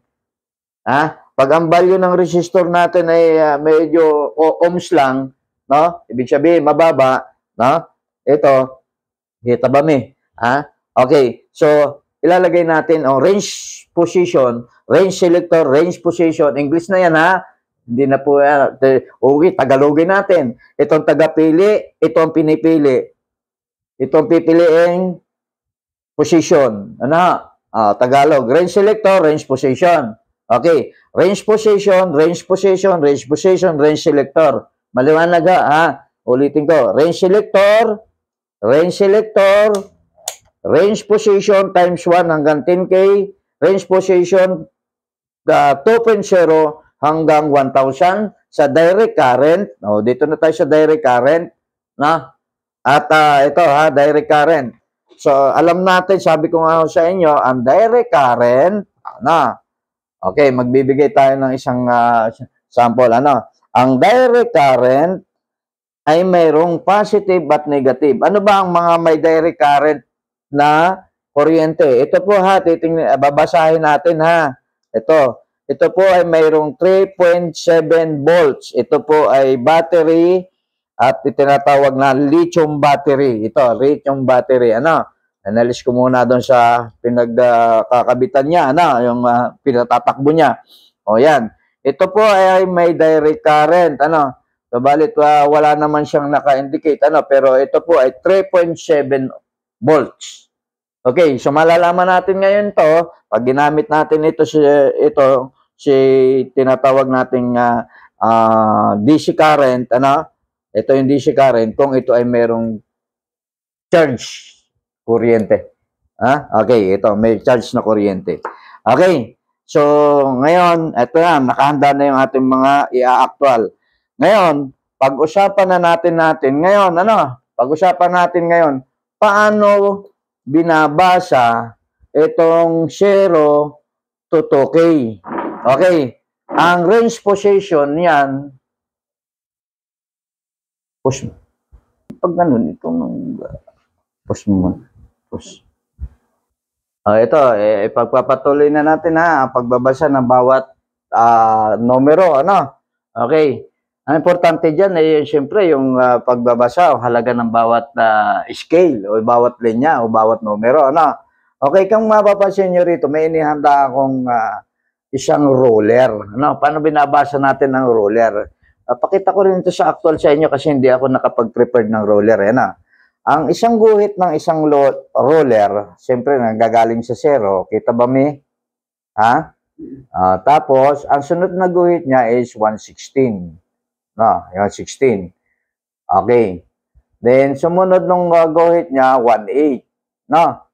Pag ang value ng resistor natin ay medyo ohms lang, no? Ibig sabihin, mababa, no? Ito, kita ba mi? Okay, so, ilalagay natin ang range position, range selector, range position. English na yan, ha? Hindi na po, okay, Tagalogin natin. Itong tagapili, ito ang pinipili. Itong pipiliing position. Tagalog. Range selector, range position. Okay. Range position, range position, range position, range selector. Maliwanag ha? Ulitin ko. Range selector, range selector, range position times 1 hanggang 10K, range position 2.0 hanggang 1,000 sa direct current. Dito na tayo sa direct current. At ito direct current. So, alam natin, sabi ko nga sa inyo, ang direct current, okay, magbibigay tayo ng isang sample. Ang direct current ay mayroong positive at negative. Ano ba ang mga may direct current na kuryente? Ito po babasahin natin ha. Ito po ay mayroong 3.7 volts. Ito po ay battery at itinatawag na lithium battery. Ito, lithium battery. Analyze ko muna doon sa pinagkakabitan niya, yung pinatatakbo niya. Yan. Ito po ay may direct current, So, balit wala naman siyang naka-indicate, pero ito po ay 3.7 volts. Okay, so malalaman natin ngayon to, pag ginamit natin ito si tinatawag nating DC current, ito yung DC current, kung ito ay merong charge kuryente. Okay, ito, may charge na kuryente. Okay, so ngayon, ito na, nakahanda na yung ating mga i-actual. Ngayon, pag-usapan na natin ngayon, pag-usapan natin ngayon, paano binabasa itong 0 to 2K. Okay, ang range position yan, push mo. Pag ganun, itong push mo. Push. Ito, ipagpapatuloy na natin ang pagbabasa ng bawat numero, Okay. Ang importante dyan ay siyempre yung pagbabasa o halaga ng bawat scale o bawat linya o bawat numero. Okay, kung mapapansin nyo rito, may inihanda akong isang ruler. Paano binabasa natin ang ruler? Pakita ko rin ito sa actual sa inyo kasi hindi ako nakapag-prepare ng ruler. Ang isang guhit ng isang ruler, siyempre nanggagaling sa 0. Kita ba mi? Tapos, ang sunod na guhit niya is 116. Yung 16. Okay. Then, sumunod nung guhit niya, 18.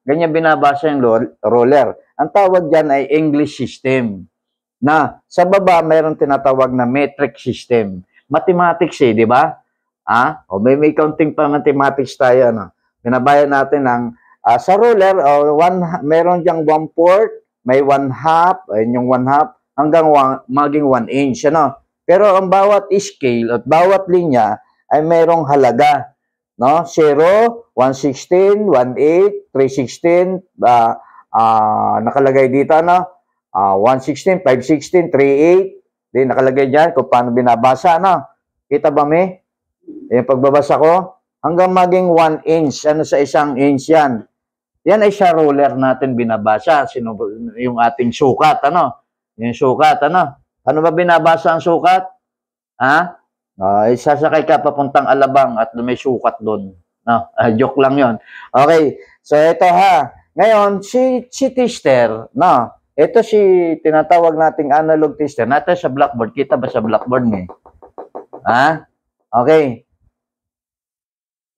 Ganyan binabasa yung ruler. Ang tawag dyan ay English system. Sa baba, mayroon tinatawag na metric system. Mathematics di ba? May counting pa mathematics tayo. Binabayan natin ng, sa ruler, meron diyang 1/4, may 1/2, ayun yung 1/2, hanggang maging 1 inch. Pero ang bawat scale at bawat linya ay mayroong halaga. 0, 116, 18, 316, nakalagay dito, 116, 516, 38. Then nakalagay dyan kung paano binabasa, Kita ba, may? Yung pagbabasa ko, hanggang maging 1 inch. Sa isang inch yan? Yan ay sa ruler natin binabasa. Yung ating sukat, Yung sukat, Ano ba binabasa ang sukat? Sasakay ka papuntang Alabang at may sukat doon. No, joke lang 'yon. Okay. So ito ha. Ngayon si tester, no. Ito si tinatawag nating analog tester. Natin sa blackboard, kita ba sa blackboard ni? Ha? Okay.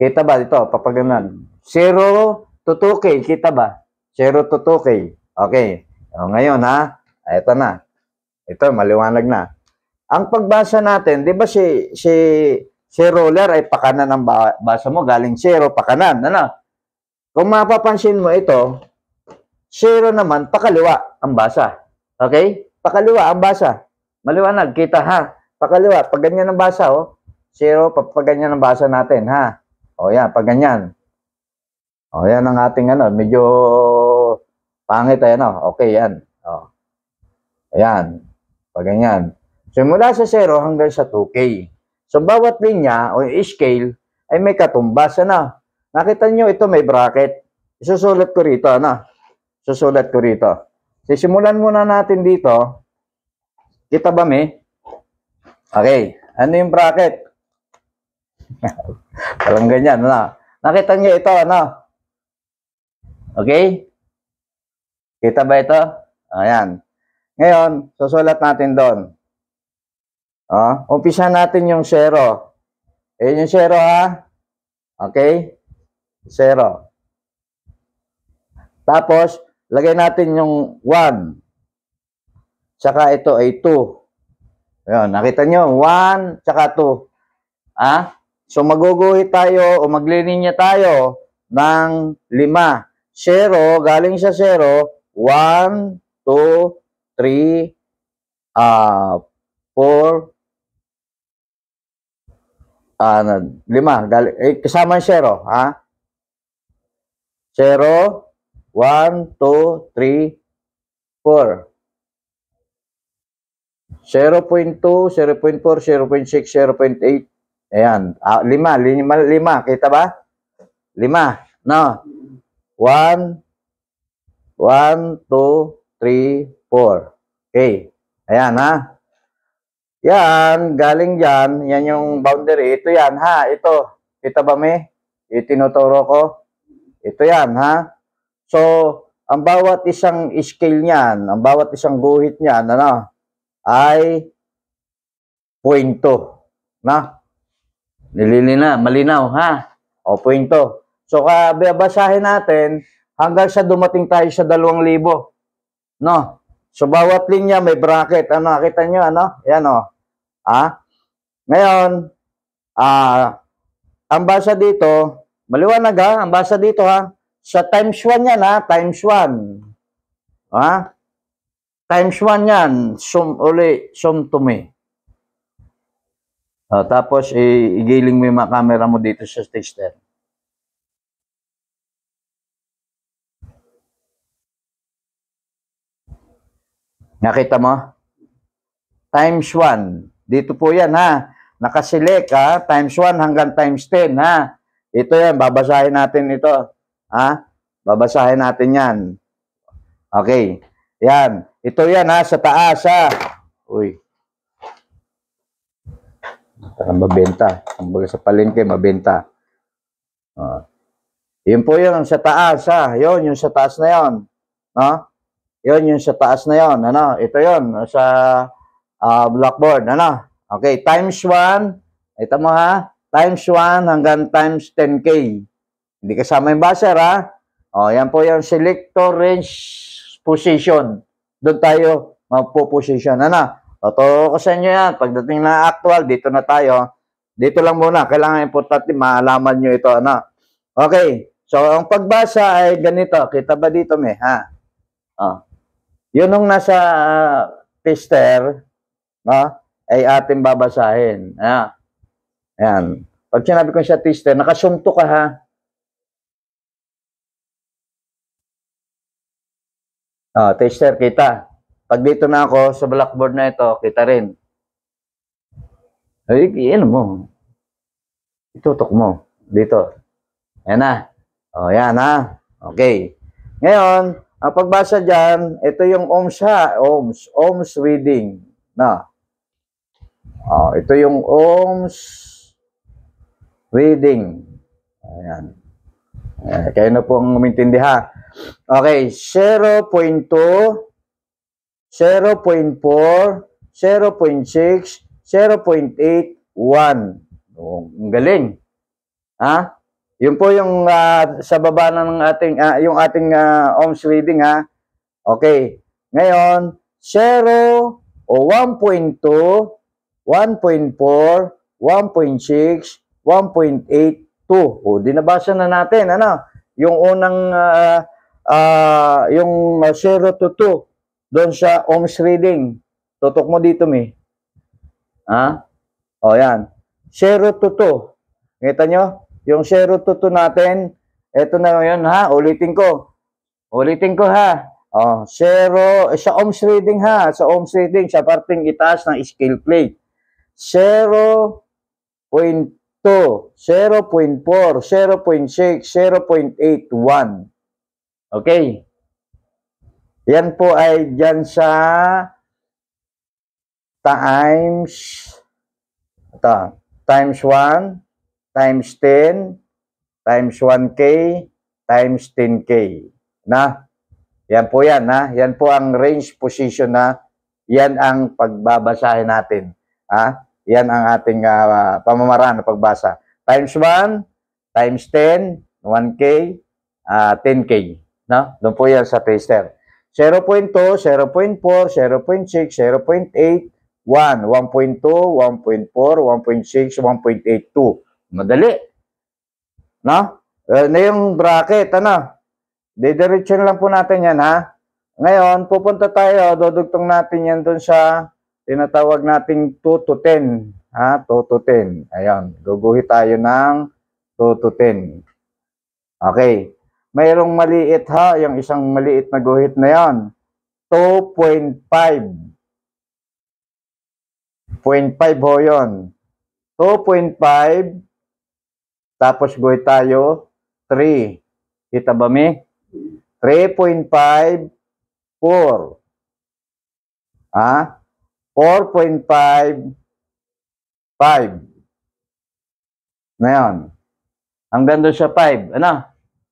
Kita ba dito? Papaganan. 0 to 2K, kita ba? 0 to 2K. Okay. O, ngayon ha. Ito na. Ito maliwanag na. Ang pagbasa natin, 'di ba si roller ay pakanan ang basa mo, galing 0 pakanan, ano? Kung mapapansin mo ito, 0 naman pakaliwa ang basa. Okay? Pakaliwa ang basa. Maliwanag, kita ha. Pakaliwa, pag ganyan ang basa, oh. 0, pag ganyan ang basa natin, ha. O yan, pag ganyan. O yan ang ating ano, medyo pangit ay ano. Okay, yan. O. Ayan. Pag ganyan. So, mula sa 0 hanggang sa 2K. So, bawat linya o scale ay may katumbas. Ano? Nakita nyo, ito may bracket. Isusulat ko rito. Ano? Susulat ko rito. Sisimulan muna natin dito. Kita ba, may? Okay. Ano yung bracket? Parang ganyan. Ano? Nakita nyo ito. Ano? Okay? Kita ba ito? Ayan. Ngayon, susulat natin doon. Umpisa natin yung 0. Ayan yung 0 ha. Okay? 0. Tapos, lagay natin yung 1. Tsaka ito ay 2. Ayan, nakita nyo? 1, tsaka 2. So, maguguhit tayo o maglilinya tayo ng 5. 0, galing sa 0, 1, 2, 3, 4, 5. Kasama yung 0, ha? 0, 1, 2, 3, 4. 0.2, 0.4, 0.6, 0.8. Ayan. 5. Kita ba? 5. No. 1, 1, 2, 3, 4. Okay. Ayan, ha? Yan, galing dyan. Yan yung boundary. Ito yan, ha? Ito. Kita ba, may? Itinuturo ko. Ito yan, ha? So, ang bawat isang scale niyan, ang bawat isang guhit niyan, ano, ay 0.2. Na? Malinaw, ha? O, 0.2. So, babasahin natin hanggang sa dumating tayo sa 2,000. No? So, bawat linya may bracket. Ano, nakita nyo, ano? Yan, o. Ngayon, ang basa dito, maliwanag ha, ang basa dito ha, sa times 1 yan ha, times 1. Times 1 yan, sum to me. Tapos, igiling mo yung mga camera mo dito sa tester. Nakita mo? Times 1. Dito po yan, ha? Nakaselect, ha? Times 1 hanggang times 10, ha? Ito yan, babasahin natin ito. Ha? Babasahin natin yan. Okay. Yan. Ito yan, ha? Sa taas, ha? Uy. Mabenta. Kumbaga sa palengke, mabenta. Yun po yun, sa taas, ha? Yun, yung sa taas na yun. No? Yun, yung sa taas na yun. Ano? Ito yun, sa blackboard. Ano? Okay, times 1. Ito mo ha. Times 1 hanggang times 10K. Hindi kasama yung buzzer ha. O, yan po yung selector range position. Doon tayo magpo-position. Ano? Totoo ko sa inyo yan. Pagdating na actual, dito na tayo. Dito lang muna. Kailangan importante, maalaman nyo ito. Ano? Okay. So, ang pagbasa ay ganito. Kita ba dito, may? Ha? Yun nung nasa tester, no, ay ating babasahin. Ayan. Pag sinabi ko sa tester, nakasumto ka ha. Tester, kita. Pag dito na ako sa blackboard na ito, kita rin. Ay, yan mo. Itutok mo. Dito. Ayan na. Yan ha. Okay. Ngayon, ang pagbasa dyan, ito yung ohms ha. Ohms reading. No. Oh, ito yung ohms reading. Ayan. Kayo na po ang umintindi ha. Okay, 0.2, 0.4, 0.6, 0.8, 1. Oh, ang galing. Ha? Yun po yung sa baba na ng ating yung ating ohms reading ha. Okay. Ngayon, 0 o 1.2, 1.4, 1.6, 1.8, 2. O, dinabasa na natin, ano? Yung unang, yung 0 to 2, doon sa ohms reading. Tutok mo dito, Mi. Ha? O, yan. 0 to 2. Kita nyo? Yung 0 to 2 natin, eto na yun, ha? Ulitin ko. Ulitin ko, ha? Oh, 0, sa ohms reading, ha? Sa ohms reading, sa parting itaas ng scale plate. 0.2, 0.4, 0.6, 0.8, 1. Okay. Yan po ay dyan sa times 1, times 10, times 1K, times 10K. Na? Yan po yan, ha? Yan po ang range position na yan ang pagbabasahin natin. Ha? Yan ang ating pamamaraan na pagbasa. Times 1, times 10, 1K, 10K. No? Doon po yan sa tester. 0.2, 0.4, 0.6, 0.8, 1, 1.2, 1.4, 1.6, 1.82. Madali. No? Na yung bracket, ano? Didiretso lang po natin yan, ha? Ngayon, pupunta tayo, dudugtong natin yan doon sa tinatawag nating 2 to 10. Ha? 2 to 10. Ayan, guguhit tayo ng 2 to 10. Okay. Mayroong maliit, ha? Yung isang maliit na guhit na yan. 2.5. 0.5 ho yun. 2.5. Tapos guhit tayo 3. Kita ba, Mi? 3.5, 4. Ah? 4.5, 5. Na yun. Hanggang doon sa 5. Ano?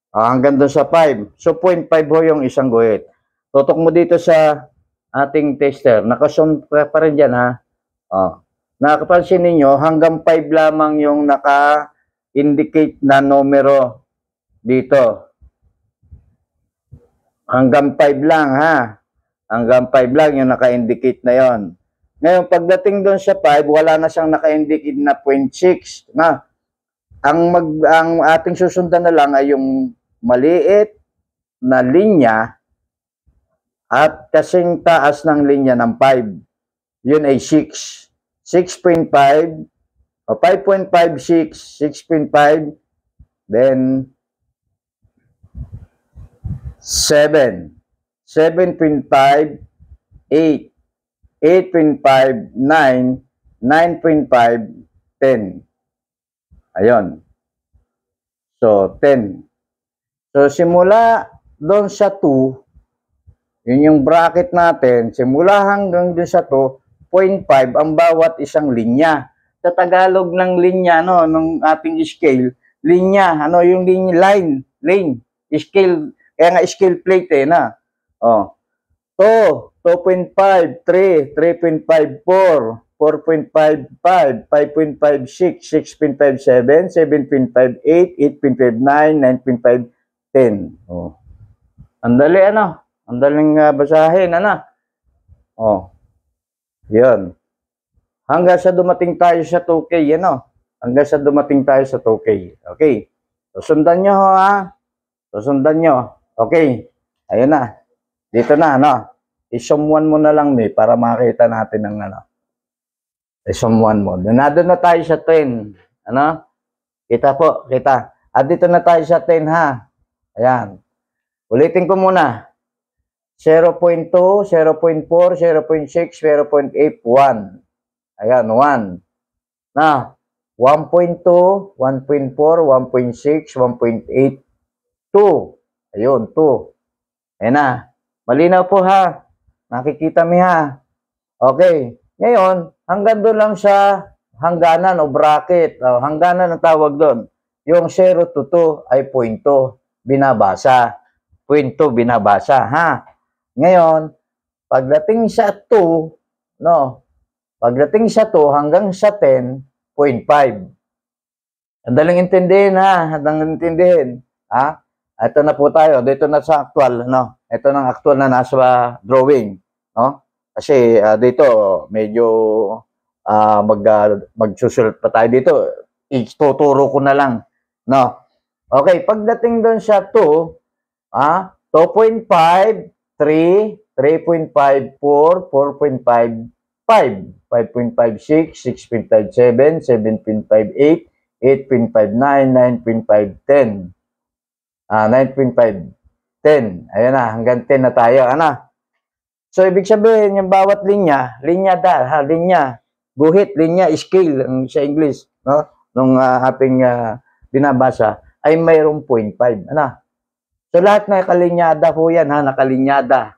Hanggang doon sa 5. So, 0.5 ho yung isang guhit. Tutok mo dito sa ating tester. Nakasum pa rin dyan, ha? Nakapansin ninyo, hanggang 5 lamang yung naka-indicate na numero dito. Hanggang 5 lang, ha? Hanggang 5 lang yung naka-indicate na yon. Ngayon, pagdating doon sa 5, wala na siyang naka-indicate na 0.6. Na, ang ating susundan na lang ay yung maliit na linya at kasing taas ng linya ng 5. Yun ay 6. 6.5, o 5.56, 6.5, then 7, 7.5, 8, 8.5, 9, 9.5, 10. Ayun. So, 10. So, simula doon sa 2, yun yung bracket natin, simula hanggang doon sa 2, 0.5 ang bawat isang linya. Sa Tagalog ng linya, no, ng ating scale, linya, ano yung linya, lane, scale, kaya nga scale plate na. 2.5, 3, 3.5, 4, 4.55, 5.56, 6.57, 7.58, 8.59, 9.5, 10. Ang dali, ano? Ang daling basahin, ano? Yan. Hanggang sa dumating tayo sa 2K, ano? Hanggang sa dumating tayo sa 2K. Okay. Susundan nyo, ha? Susundan nyo. Okay. Ayun na. Dito na, ano? I-sum 1 mo na lang, Mi, para makita natin ang, ano. I-sum 1 mo. Nandun na tayo sa 10. Ano? Kita po, kita. At dito na tayo sa 10, ha? Ayan. Ulitin ko muna. 0.2, 0.4, 0.6, 0.8, 1. Ayan, 1. Na, 1.2, 1.4, 1.6, 1.8, 2. Ayun, 2. Ayan na. Malinaw po, ha? Nakikita mi, ha? Okay. Ngayon, hanggang doon lang siya hangganan o bracket. O, hangganan ang tawag doon. Yung 0 to 2 ay punto. Binabasa. Punto, binabasa. Ha? Ngayon, pagdating sa 2, no? Pagdating sa 2 hanggang sa 10.5. Ang daling intindihin, ha? Ang daling intindihin. Ha? Ito na po tayo. Dito na sa actual, no? Ito na actual na nasa drawing, no? Kasi dito medyo magsusulat pa tayo dito. Ituturo ko na lang, no? Okay, pagdating doon sa 2, 2.5, 3, 3.5, 4, 4.5, 5, 5.56, 6.57, 7.58, 8.59, 9.5, 10. 9.5, 10. Ayan na, hanggang 10 na tayo. Ano? So, ibig sabihin, yung bawat linya, guhit, linya, scale, sa English, no? Nung ating binabasa, ay mayroong 0.5. Ano? So, lahat na nakalinyada po yan, ha? Nakalinyada.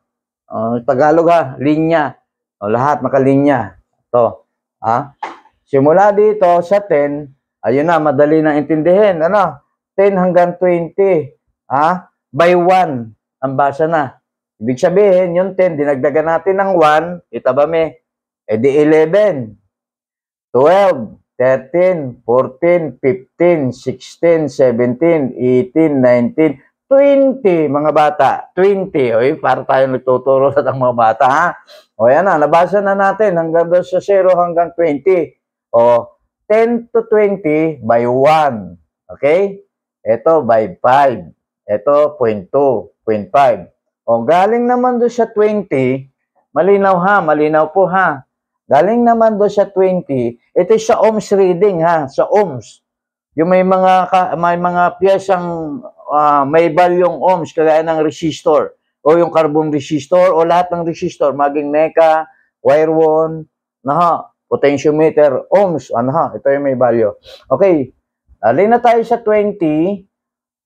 Tagalog, ha? Linya. Lahat nakalinya. Ito. Ha? Simula dito sa 10, ayun na, madali na intindihin. Ano? 10 hanggang 20. Ha? By 1. Ang basa na. Ibig sabihin, yung 10, dinagdagan natin ng 1, itabame, di 11, 12, 13, 14, 15, 16, 17, 18, 19, 20, mga bata. 20. Oy, para tayo nagtuturo sa mga bata, ha? O, yan na, nabasa na natin hanggang doon sa 0 hanggang 20. O, 10 to 20 by 1. Okay? Ito by 5. Ito 0.2, 0.5. O, galing naman doon sa 20, malinaw ha, malinaw po ha. Galing naman doon sa 20, ito sa ohms reading ha, sa ohms. Yung may mga piyesang may balyong ohms, kagaya ng resistor, o yung carbon resistor, o lahat ng resistor, maging NECA, wire wand, potentiometer, ohms, ito yung may value. Okay, alin na tayo sa 20,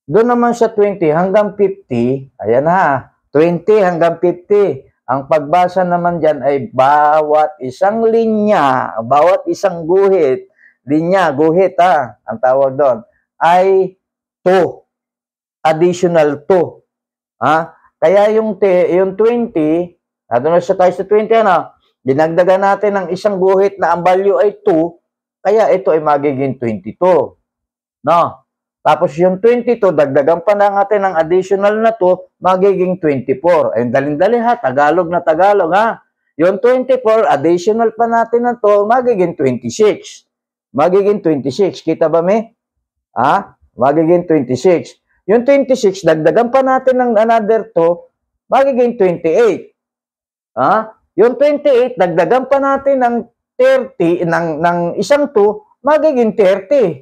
doon naman sa 20 hanggang 50, ayan ha, 20 hanggang 50. Ang pagbasa naman dyan ay bawat isang linya, bawat isang guhit, linya, guhit ha, ang tawag doon, ay 2. Additional 2. Ha? Kaya yung 20, doon na siya tayo sa 20, dinagdagan natin ng isang guhit na ang value ay 2, kaya ito ay magiging 22. No? Tapos yung 22, dagdagan pa na natin ng additional na 2, magiging 24. Ayun, daling-dali ha, Tagalog na Tagalog ha. Yung 24, additional pa natin na 2, magiging 26. Magiging 26. Kita ba, me? Ha? Magiging 26. Yung 26, dagdagan pa natin ng another 2, magiging 28. Ha? Yung 28, dagdagan pa natin ng 30, ng isang 2, magiging 30.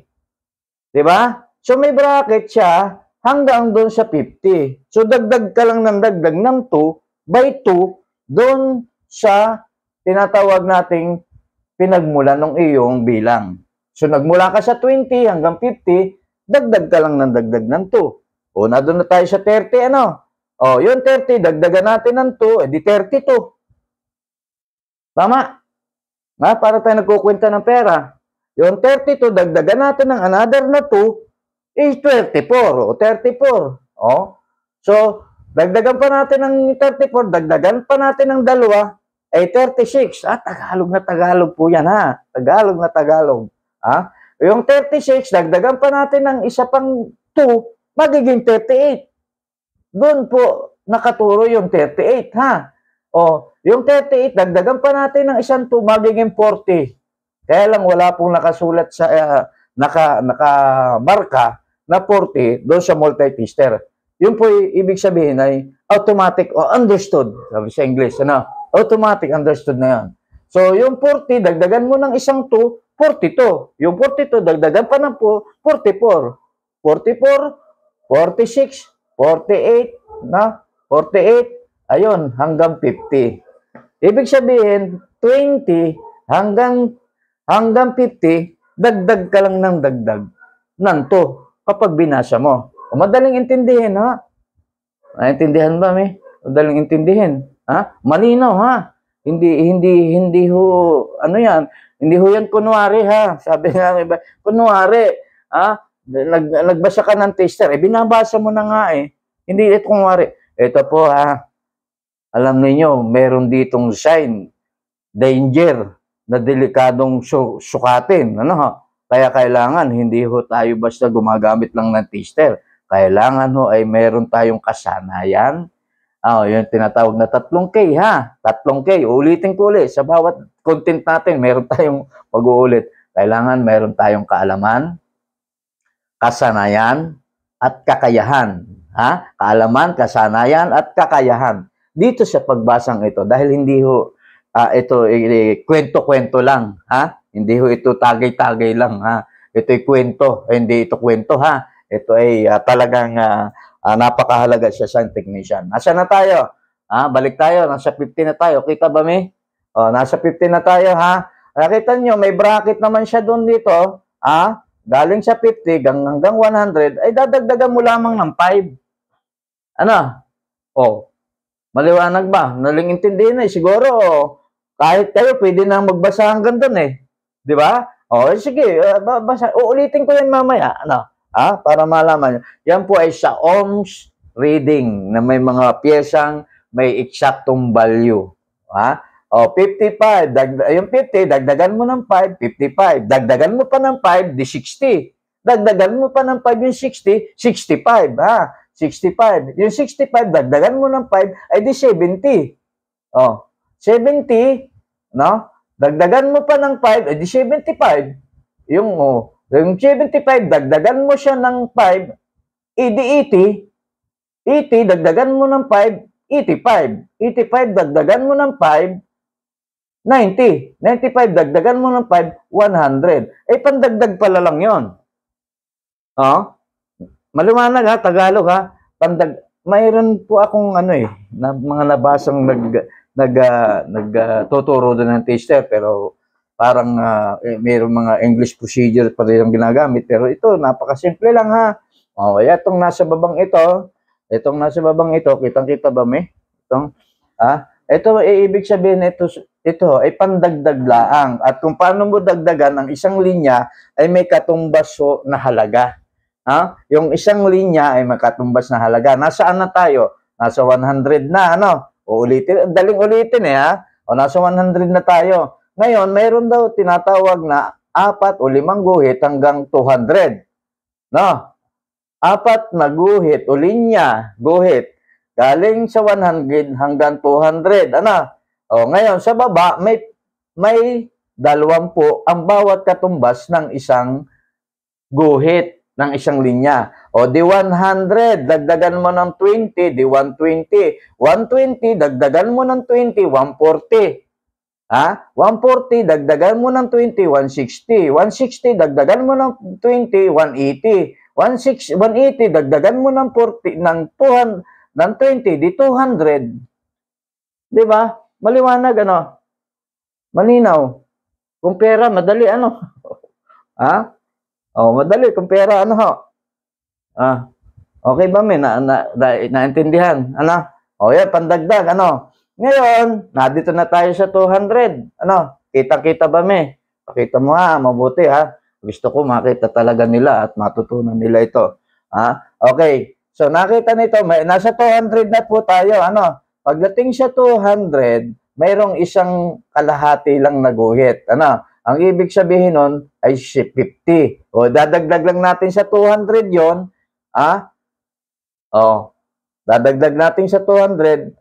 Diba? So, may bracket siya hanggang doon sa 50. So, dagdag ka lang ng dagdag ng 2 by 2 doon sa tinatawag nating pinagmulan ng iyong bilang. So, nagmula ka sa 20 hanggang 50, dagdag ka lang ng dagdag ng 2. O, na doon na tayo sa 30, ano? O, yung 30, dagdagan natin ng 2, edi 32. Tama? Para tayo nagkukwenta ng pera. Yung 32, dagdagan natin ng another na 2, is 34 o 34. Oh. So, dagdagan pa natin ng 34, dagdagan pa natin ng dalawa, ay 36. Tagalog na Tagalog po yan ha. Tagalog na Tagalog. Yung 36, dagdagan pa natin ng isa pang 2, magiging 38. Doon po nakaturo yung 38 ha. O, yung 38, dagdagan pa natin ng isang 2, magiging 40. Kaya lang wala pong nakasulat sa nakamarka na 40 doon sa multi-tester. Yun po ibig sabihin ay automatic o understood. Sabi sa English, automatic understood na yan. So, yung 40, dagdagan mo ng isang 2, 42. Yung 42, dagdagan pa ng 44. 44, 46, 48, 48, ayun, hanggang 50. Ibig sabihin, 20 hanggang 50, dagdag ka lang ng dagdag ng 2 kapag binasa mo. Madaling intindihin, ha? Naintindihan ba, me? Madaling intindihin. Ha? Malinaw, ha? Hindi ho, ano yan, hindi ho yan kunwari ha. Sabi nga ng iba, kunwari, ha? Nagbasa ka ng tester, binabasa mo na nga eh. Hindi ito kunwari. Ito po ha, alam niyo meron ditong sign, danger, na delikadong sukatin. Ano ha? Kaya kailangan, hindi ho tayo basta gumagamit lang ng tester. Kailangan ho ay meron tayong kasanayan. Yung tinatawag na 3K ha. 3K. Ulitin ko ulit. Sa bawat content natin, meron tayong pag-uulit. Kailangan meron tayong kaalaman, kasanayan, at kakayahan. Ha? Kaalaman, kasanayan, at kakayahan. Dito sa pagbasang ito, dahil hindi ho ito kwento-kwento lang. Ha? Hindi ho ito tagay-tagay lang. Ha? Ito'y kwento. Hindi ito kwento ha. Ito ay talagang napakahalaga siya sa technician. Nasaan na tayo? Balik tayo. Nasa 50 na tayo. Kita ba, mi? Nasa 50 na tayo, ha? Nakita nyo, may bracket naman siya doon dito. Galing sa 50 hanggang 100, ay dadagdagan mo lamang ng 5. Ano? Maliwanag ba? Naling intindihin na. Siguro, kahit kayo, pwede na magbasa hanggang doon eh. Di ba? Sige. Basa. Uulitin ko yan mamaya. Ano? Para malaman nyo. Yan po ay sa ohms reading na may mga piyesang may eksaktong value. 55. Yung 50, dagdagan mo ng 5, 55. Dagdagan mo pa ng 5, di 60. Dagdagan mo pa ng 5, yung 60, 65. 65. Yung 65, dagdagan mo ng 5, ay di 70. 70, no? Dagdagan mo pa ng 5, ay di 75. Yung 75, dagdagan mo siya ng 5, edi 80. 80, dagdagan mo ng 5, 85. 85, dagdagan mo ng 5, 90. 95, dagdagan mo ng 5, 100. Pandagdag pala lang yun. Maliwanag ha, Tagalog ha. Mayroon po akong mga nabasang nagtuturo din ng tester, pero parang mayroong mga English procedure pa rin ang ginagamit. Pero ito, napakasimple lang ha. Itong nasa babang ito, kitang-kita ba may? Ito, ibig sabihin ito ay pandagdag laang. At kung paano mo dagdagan ang isang linya ay may katumbas na halaga. Yung isang linya ay may katumbas na halaga. Nasaan na tayo? Nasa 100 na, daling ulitin nasa 100 na tayo. Ngayon, mayroon daw tinatawag na 4 o 5 guhit hanggang 200. 4 na guhit o linya, guhit, galing sa 100 hanggang 200. Ngayon, sa baba, may 20 ang bawat katumbas ng isang guhit, ng isang linya. Di 100, dagdagan mo ng 20, di 120. 120, dagdagan mo ng 20, 140. 140, dagdagan mo ng 20, 160. 160, dagdagan mo ng 20, 180. 180, dagdagan mo ng 40, ng 20, di 200. Di ba? Maliwanag, malinaw. Kung pera, madali, madali, kung pera, okay ba, may naintindihan? Yan, pandagdag, Ngayon, dito na tayo sa 200. Kita-kita ba, may? Pakita mo mabuti, Gusto ko makita talaga nila at matutunan nila ito. Okay. So, nakita nito, nasa 200 na po tayo. Pagdating sa 200, mayroong isang kalahati lang na guhit. Ang ibig sabihin nun ay 50. Dadagdag lang natin sa 200 yon. Dadagdag natin sa 200,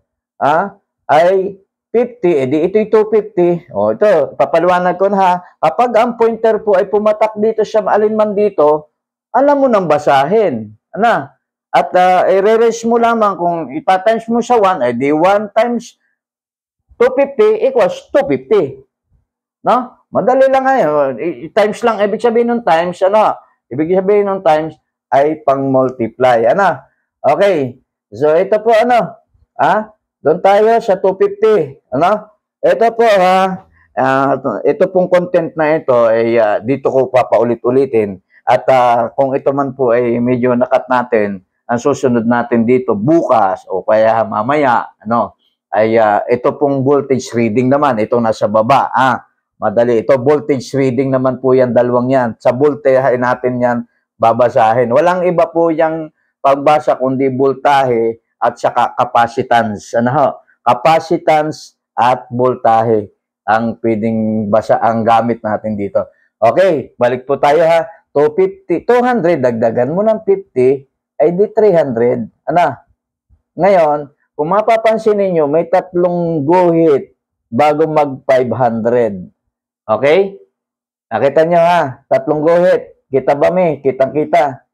ay 50, edi ito'y 250. Ito, papaliwanag ko na kapag ang pointer po ay pumatak dito sa alinman dito, alam mo nang basahin. At i-rearrange mo lamang kung ipatimes mo sa 1, edi 1 times 250 equals 250. Madali lang ngayon. Times lang, ibig sabihin ng times, Ibig sabihin ng times ay pang-multiply. Okay. So, ito po, doon tayo sa 250. Ito po, ito pong content na ito ay dito ko papaulit-ulitin. At kung ito man po ay medyo nakat natin, ang susunod natin dito bukas o kaya mamaya, ay ito pong voltage reading naman, ito nasa baba. Madali. Ito voltage reading naman po yan, dalawang yan. Sa voltahe natin yan babasahin. Walang iba po yung pagbasa kundi voltahe at saka capacitance. Ano ho? Capacitance at voltahe ang pwedeng basa ang gamit natin dito. Okay, balik po tayo ha. 250, 200, dagdagan mo ng 50, ay di 300. Ano? Ngayon, kung mapapansin ninyo, may tatlong guhit bago mag 500. Okay? Nakita nyo ha? Tatlong guhit. Kita ba mi? Kitang-kita.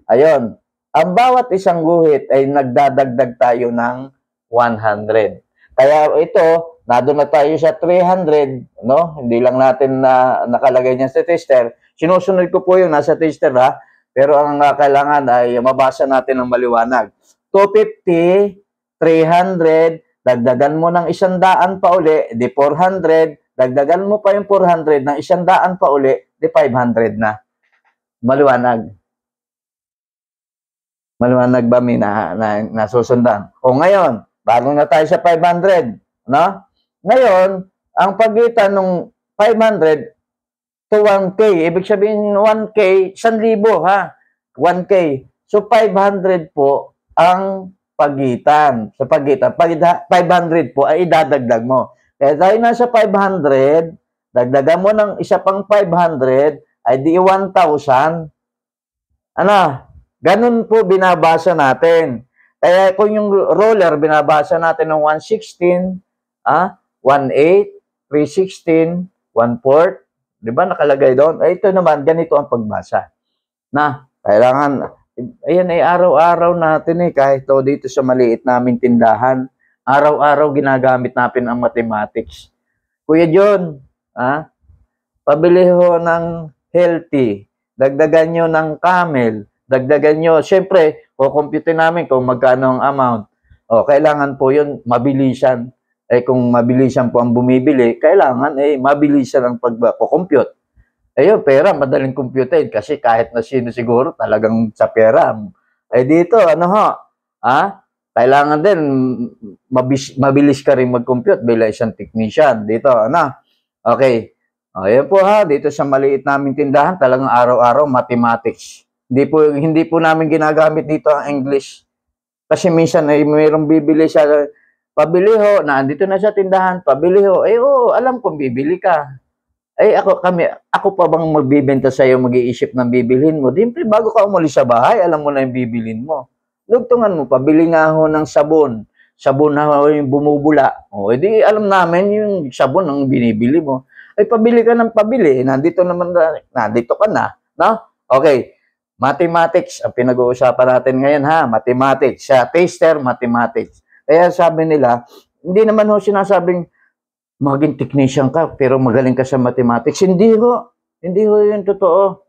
Ayun. Ang bawat isang guhit ay nagdadagdag tayo ng 100. Kaya ito, nado na tayo sa 300, no? Hindi lang natin na nakalagay niyan sa tester. Sinusunod ko po yung nasa tester ha. Pero ang kailangan ay mabasa natin ng maliwanag. 250, 300, dagdagan mo ng 100 pa uli, di 400, dagdagan mo pa yung 400 ng 100 pa uli, di 500 na. Maliwanag. Maliwanag ba mi nasusundan? O ngayon, bago na tayo sa 500, no? Ngayon, ang pagitan ng 500 to 1K, ibig sabihin 1K, 1,000 ha? 1K. So 500 po ang pagitan. Sa pagitan, 500 po ay idadagdag mo. Kaya dahil nasa 500, dagdagan mo ng isa pang 500, ay di 1,000. Ano? Ganun po binabasa natin. Kaya kung yung roller, binabasa natin ng 116, 1/8, 3/16, 1/4, di ba nakalagay doon? Ito naman, ganito ang pagbasa. Na, kailangan, ayan ay araw-araw natin kahit dito sa maliit naming tindahan, araw-araw ginagamit natin ang mathematics. Kuya John, pabili ho ng healthy, dagdagan nyo ng camel, dagdagan nyo, syempre, kukumputin namin kung magkano ang amount. Kailangan po yun, mabilisan. Kung mabilisan po ang bumibili, kailangan mabilisan ang pag-compute. Ayun, pera, madaling computein kasi kahit na sino siguro talagang sa pera. Dito, kailangan din mabilis ka rin mag-compute bilang isang technician. Dito, Okay. Ayan po ha, dito sa maliit naming tindahan, talagang araw-araw mathematics. Hindi po namin ginagamit dito ang English. Kasi minsan ay mayroong bibili siya, pabili ho, nandito na sa tindahan, pabili ho, alam kong bibili ka. Ako pa bang magbibenta sa iyo, mag-iisip ng bibilhin mo? Siyempre, bago ka umalis sa bahay, alam mo na yung bibilhin mo. Lugtungan mo, pabili nga ho ng sabon. Sabon na ho yung bumubula. Edi alam namin yung sabon ang binibili mo. Pabili ka ng pabili. Nandito ka na. No? Okay. Mathematics, ang pinag-uusapan natin ngayon ha. Mathematics. Sa taster, mathematics. Kaya sabi nila, hindi naman ho sinasabing maging technician ka, pero magaling ka sa mathematics. Hindi ho. Hindi ho yun totoo.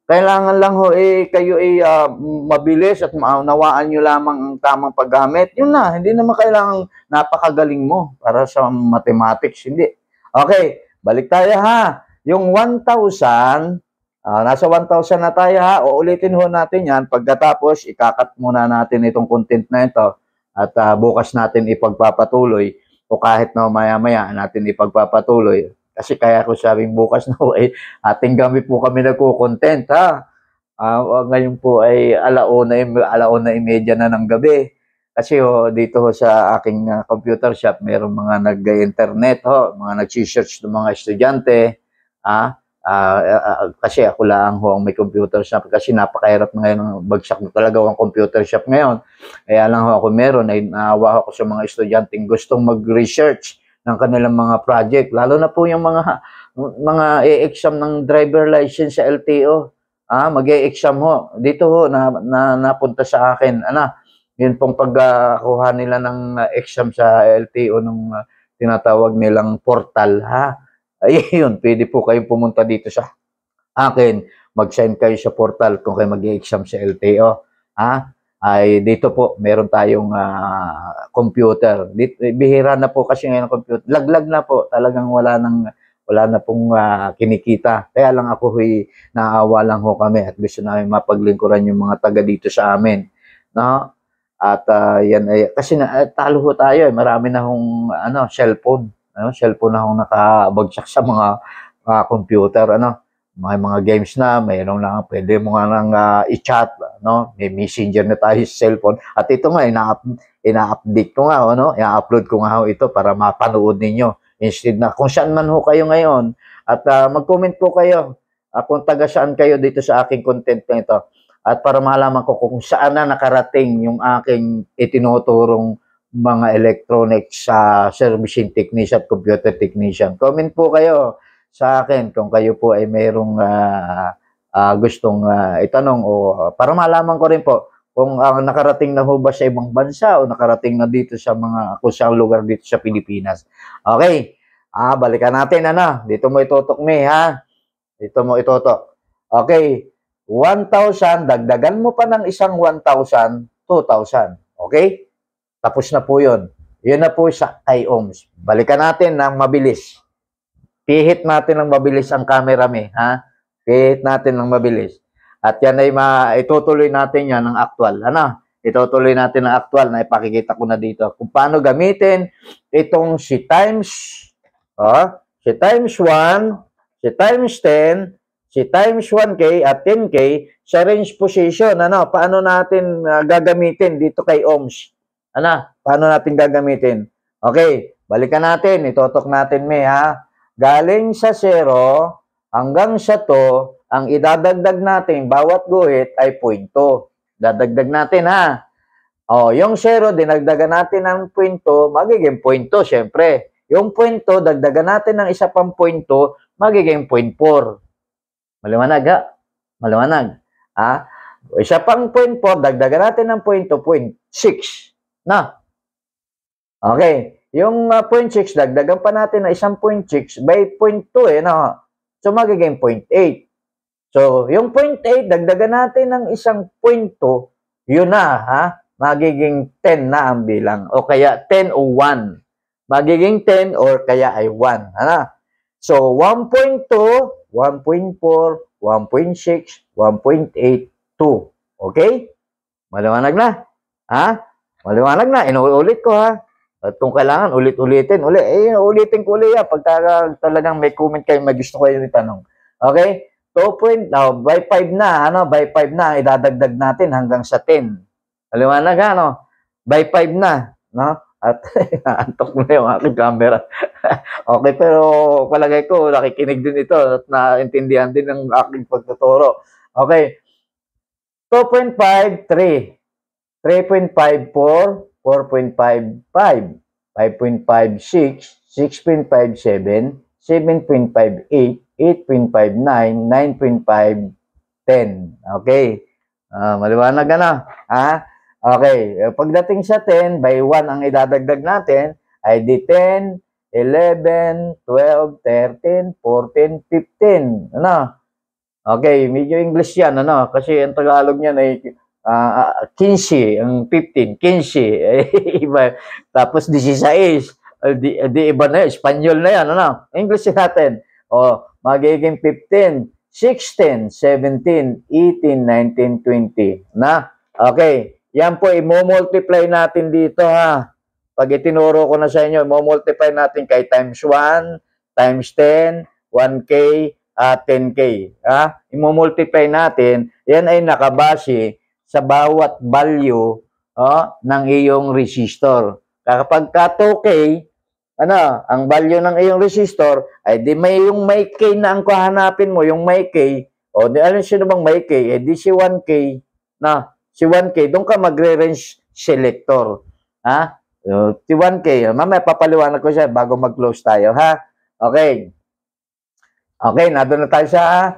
Kailangan lang ho kayo mabilis at maunawaan nyo lamang ang tamang paggamit. Yun na. Hindi naman kailangan napakagaling mo para sa mathematics. Hindi. Okay. Balik tayo ha. Yung 1,000, nasa 1,000 na tayo ha. Uulitin ho natin yan. Pagkatapos, ikakat muna natin itong content na ito at bukas natin ipagpapatuloy o kahit na maya-maya natin ipagpapatuloy. Kasi kaya ko sabing bukas na ating gamit po kami nagko-content ha. Ngayon po ay 1:30 na ng gabi. Kasi dito sa aking computer shop, mayroong mga nag-internet mga nag-search ng mga estudyante. Kasi ako lang ang may computer shop kasi napakahirap na ngayon, bagsak na talaga ang computer shop ngayon. Kaya lang ako meron, ay naawa ako sa mga estudyanteng gustong mag-research ng kanilang mga project, lalo na po yung mga e-exam ng driver license sa LTO. Mag-e-exam dito napunta sa akin. Yun pong pagkuha nila ng exam sa LTO nung tinatawag nilang portal ayun, pwede po kayo pumunta dito sa akin, mag-sign kayo sa portal kung kayo mag-exam sa LTO. Ay dito po meron tayong computer. Bihira na po kasi ngayon ang computer. Laglag na po, talagang wala na pong kinikita. Kaya lang ako naawa lang kami at gusto namin mapaglingkuran yung mga taga dito sa amin. No? At yan ay kasi talo ho tayo, marami na hong cellphone, cellphone na hong nakabagsak sa mga computer, may mga games na, mayroon na pwede mo nga nang i-chat, may messenger na tayo sa cellphone. At ito nga ina-update ko nga, i-upload ko nga ito para mapanood ninyo. Instead na kung saan man ho kayo ngayon, at mag-comment po kayo kung taga saan kayo dito sa aking content na ito. At para malaman ko kung saan na nakarating yung aking itinuturong mga electronics sa servicing technician at computer technician. Comment po kayo sa akin kung kayo po ay mayroong gustong itanong o para malaman ko rin po kung nakarating na ho ba sa ibang bansa o nakarating na dito sa mga kung saan lugar dito sa Pilipinas. Okay. Balikan natin, Dito mo itutok, ha? Dito mo itutok. Okay. 1,000, dagdagan mo pa ng isang 1,000, 2,000. Okay? Tapos na po yun. Yun na po sa kay ohms. Balikan natin ng mabilis. Pihit natin ng mabilis ang camera, ha? Pihit natin ng mabilis. At yan ay itutuloy natin yan ng actual. Itutuloy natin ng actual na ipakikita ko na dito. Kung paano gamitin itong si times, si times 1, si times 10, si times 1K at 10K sa range position. Paano natin gagamitin dito kay ohms? Paano natin gagamitin? Okay, balikan natin. Itotok natin, ha? Galing sa 0 hanggang sa 2, ang idadagdag natin bawat guhit ay 0.2. Dadagdag natin, ha? Yung 0, dinagdagan natin ng 0.2, magiging 0.2, syempre. Yung 0.2, dagdagan natin ng isa pang 0.2, magiging 0.4. Maliwanag, ha? Maliwanag. Isa pang 0.4, dagdagan natin ng 0.2, 0.6. Okay. Yung 0.6, dagdagan pa natin na isang 0.6 by 0.2, So, magiging 0.8. So, yung 0.8, dagdagan natin ng isang 0.2, yun na, magiging 10 na ang bilang. O kaya 10 o 1. Magiging 10 or kaya ay 1. So, 1.2, 1.4, 1.6, 1.8, 2. Okay? Maliwanag na? Maliwanag na. Inuulit ko, At kung kailangan, ulitin ko ulit pagka talagang may comment kayo, may gusto kayo itanong. Okay? 2 by 5 na, by 5 na, idadagdag natin hanggang sa 10. Maliwanag, By 5 na, At antok na yung aking camera. Okay, pero palagay ko, nakikinig din ito at naintindihan din ng aking pagtuturo. Okay. 2.5, 3. 3.5, 4. 4.5, 5. 5.5, 6. 6.5, 7. 7.5, 8. 8.5, 9. 9.5, 10. Okay. Maliwanag Okay, pagdating sa 10, by 1 ang idadagdag natin ay di 10, 11, 12, 13, 14, 15. Okay, medyo English yan, kasi ang Tagalog niyan ay 15, ang 15, 15. Iba. Tapos 16, di iba na yan, Espanyol na yan, English natin. Magiging 15, 16, 17, 18, 19, 20. Okay. Yan po, i-multiply natin dito, Pag itinuro ko na sa inyo, i-multiply natin kay times 1, times 10, 1K, 10K. I-multiply natin, yan ay nakabase sa bawat value ng iyong resistor. Kapag ka 2K, ang value ng iyong resistor, ay di yung may K na ang kahanapin mo, yung may K, sino bang may K? Di si 1K, si 1K, doon ka magre-range selector. Si 1K, mamaya papaliwanag ko siya bago mag-close tayo, Okay. Okay, nandun na tayo sa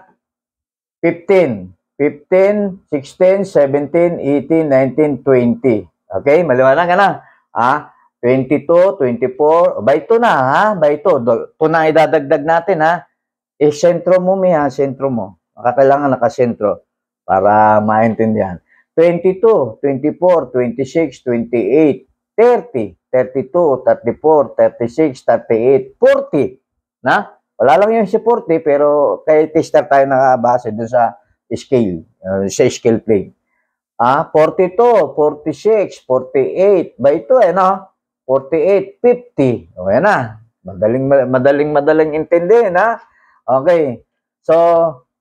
15. 15, 16, 17, 18, 19, 20. Okay, maliwanag ka na. 22, 24, by 2 na, by 2. 2 na idadagdag natin, sentro mo, sentro mo. Kailangan nakasentro para maintindihan. 22, 24, 26, 28, 30, 32, 34, 36, 38, 40. Wala lang yung si 40, pero kay tester tayo nakabase doon sa scale plane. 42, 46, 48. Ba ito no? 48, 50. O yan na. Madaling intindihin, ha? Okay. So,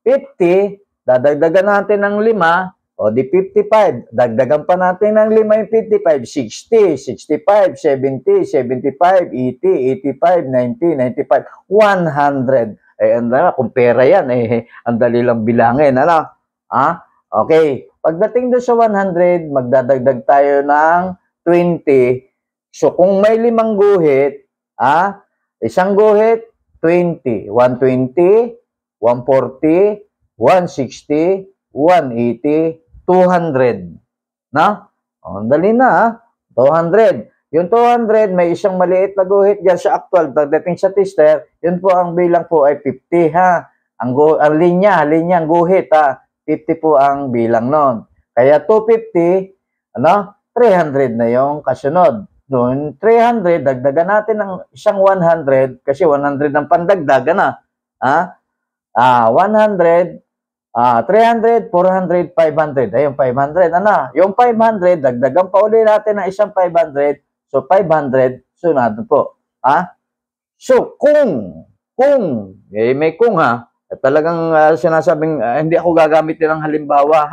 50, dadagdagan natin ng 5, o di 55. Dagdagan pa natin ng 5 yung 55, 60, 65, 70, 75, 80, 85, 90, 95, 100. Eh, kung pera yan, ang dali lang bilangin, ano? Okay. Pagdating doon sa 100, magdadagdag tayo ng 20. So, kung may 5 guhit, isang guhit, 20. 120, 140, 160, 180, 200. Na? O, dali na, 200. Yung 200, may isang maliit na guhit dyan sa actual. Pagdating sa tester, yun po ang bilang po ay 50, ha? Ang linya, ang guhit, ha? 50 po ang bilang nun. Kaya 250, 300 na yung kasunod. Doon, 300, dagdagan natin ng isang 100, kasi 100 ang pandagdag, 100, 300, 400, 500. Ayun, 500, Yung 500, dagdagan pa ulit natin ng isang 500, so 500, sunod po. So, kung, may kung, talagang sinasabing, hindi ako gagamit ng halimbawa,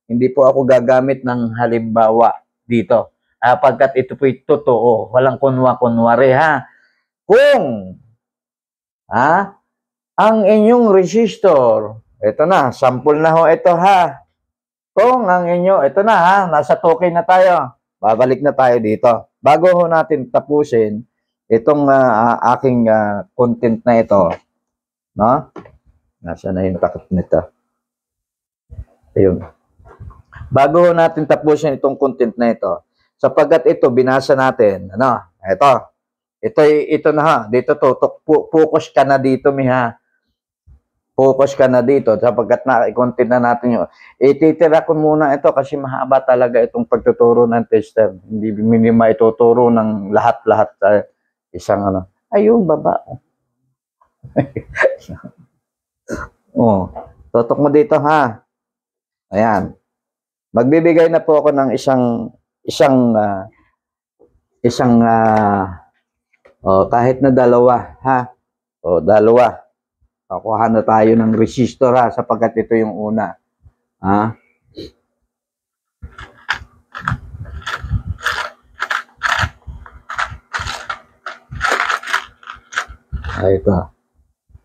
Hindi po ako gagamit ng halimbawa dito. Pagkat ito po'y totoo, walang kunwa-kunwari, Kung, ang inyong resistor, ito na, sample na ho ito, Kung ang inyo, ito na, nasa token na tayo. Babalik na tayo dito. Bago ho natin tapusin itong aking content na ito, no? Nasaan na yung takot nito? Ayun. Bago natin tapusin itong content na ito, sapagkat ito, binasa natin, ito na, dito focus ka na dito, Focus ka na dito, sapagkat na-content na natin yun. Ititira ko muna ito kasi mahaba talaga itong pagtuturo ng tester. Hindi maituturo ng lahat-lahat sa isang Ayun, baba. Tutok mo dito, Ayan. Magbibigay na po ako ng kahit na dalawa, dalawa. Kukuha na tayo ng resistor, sapagkat ito yung una.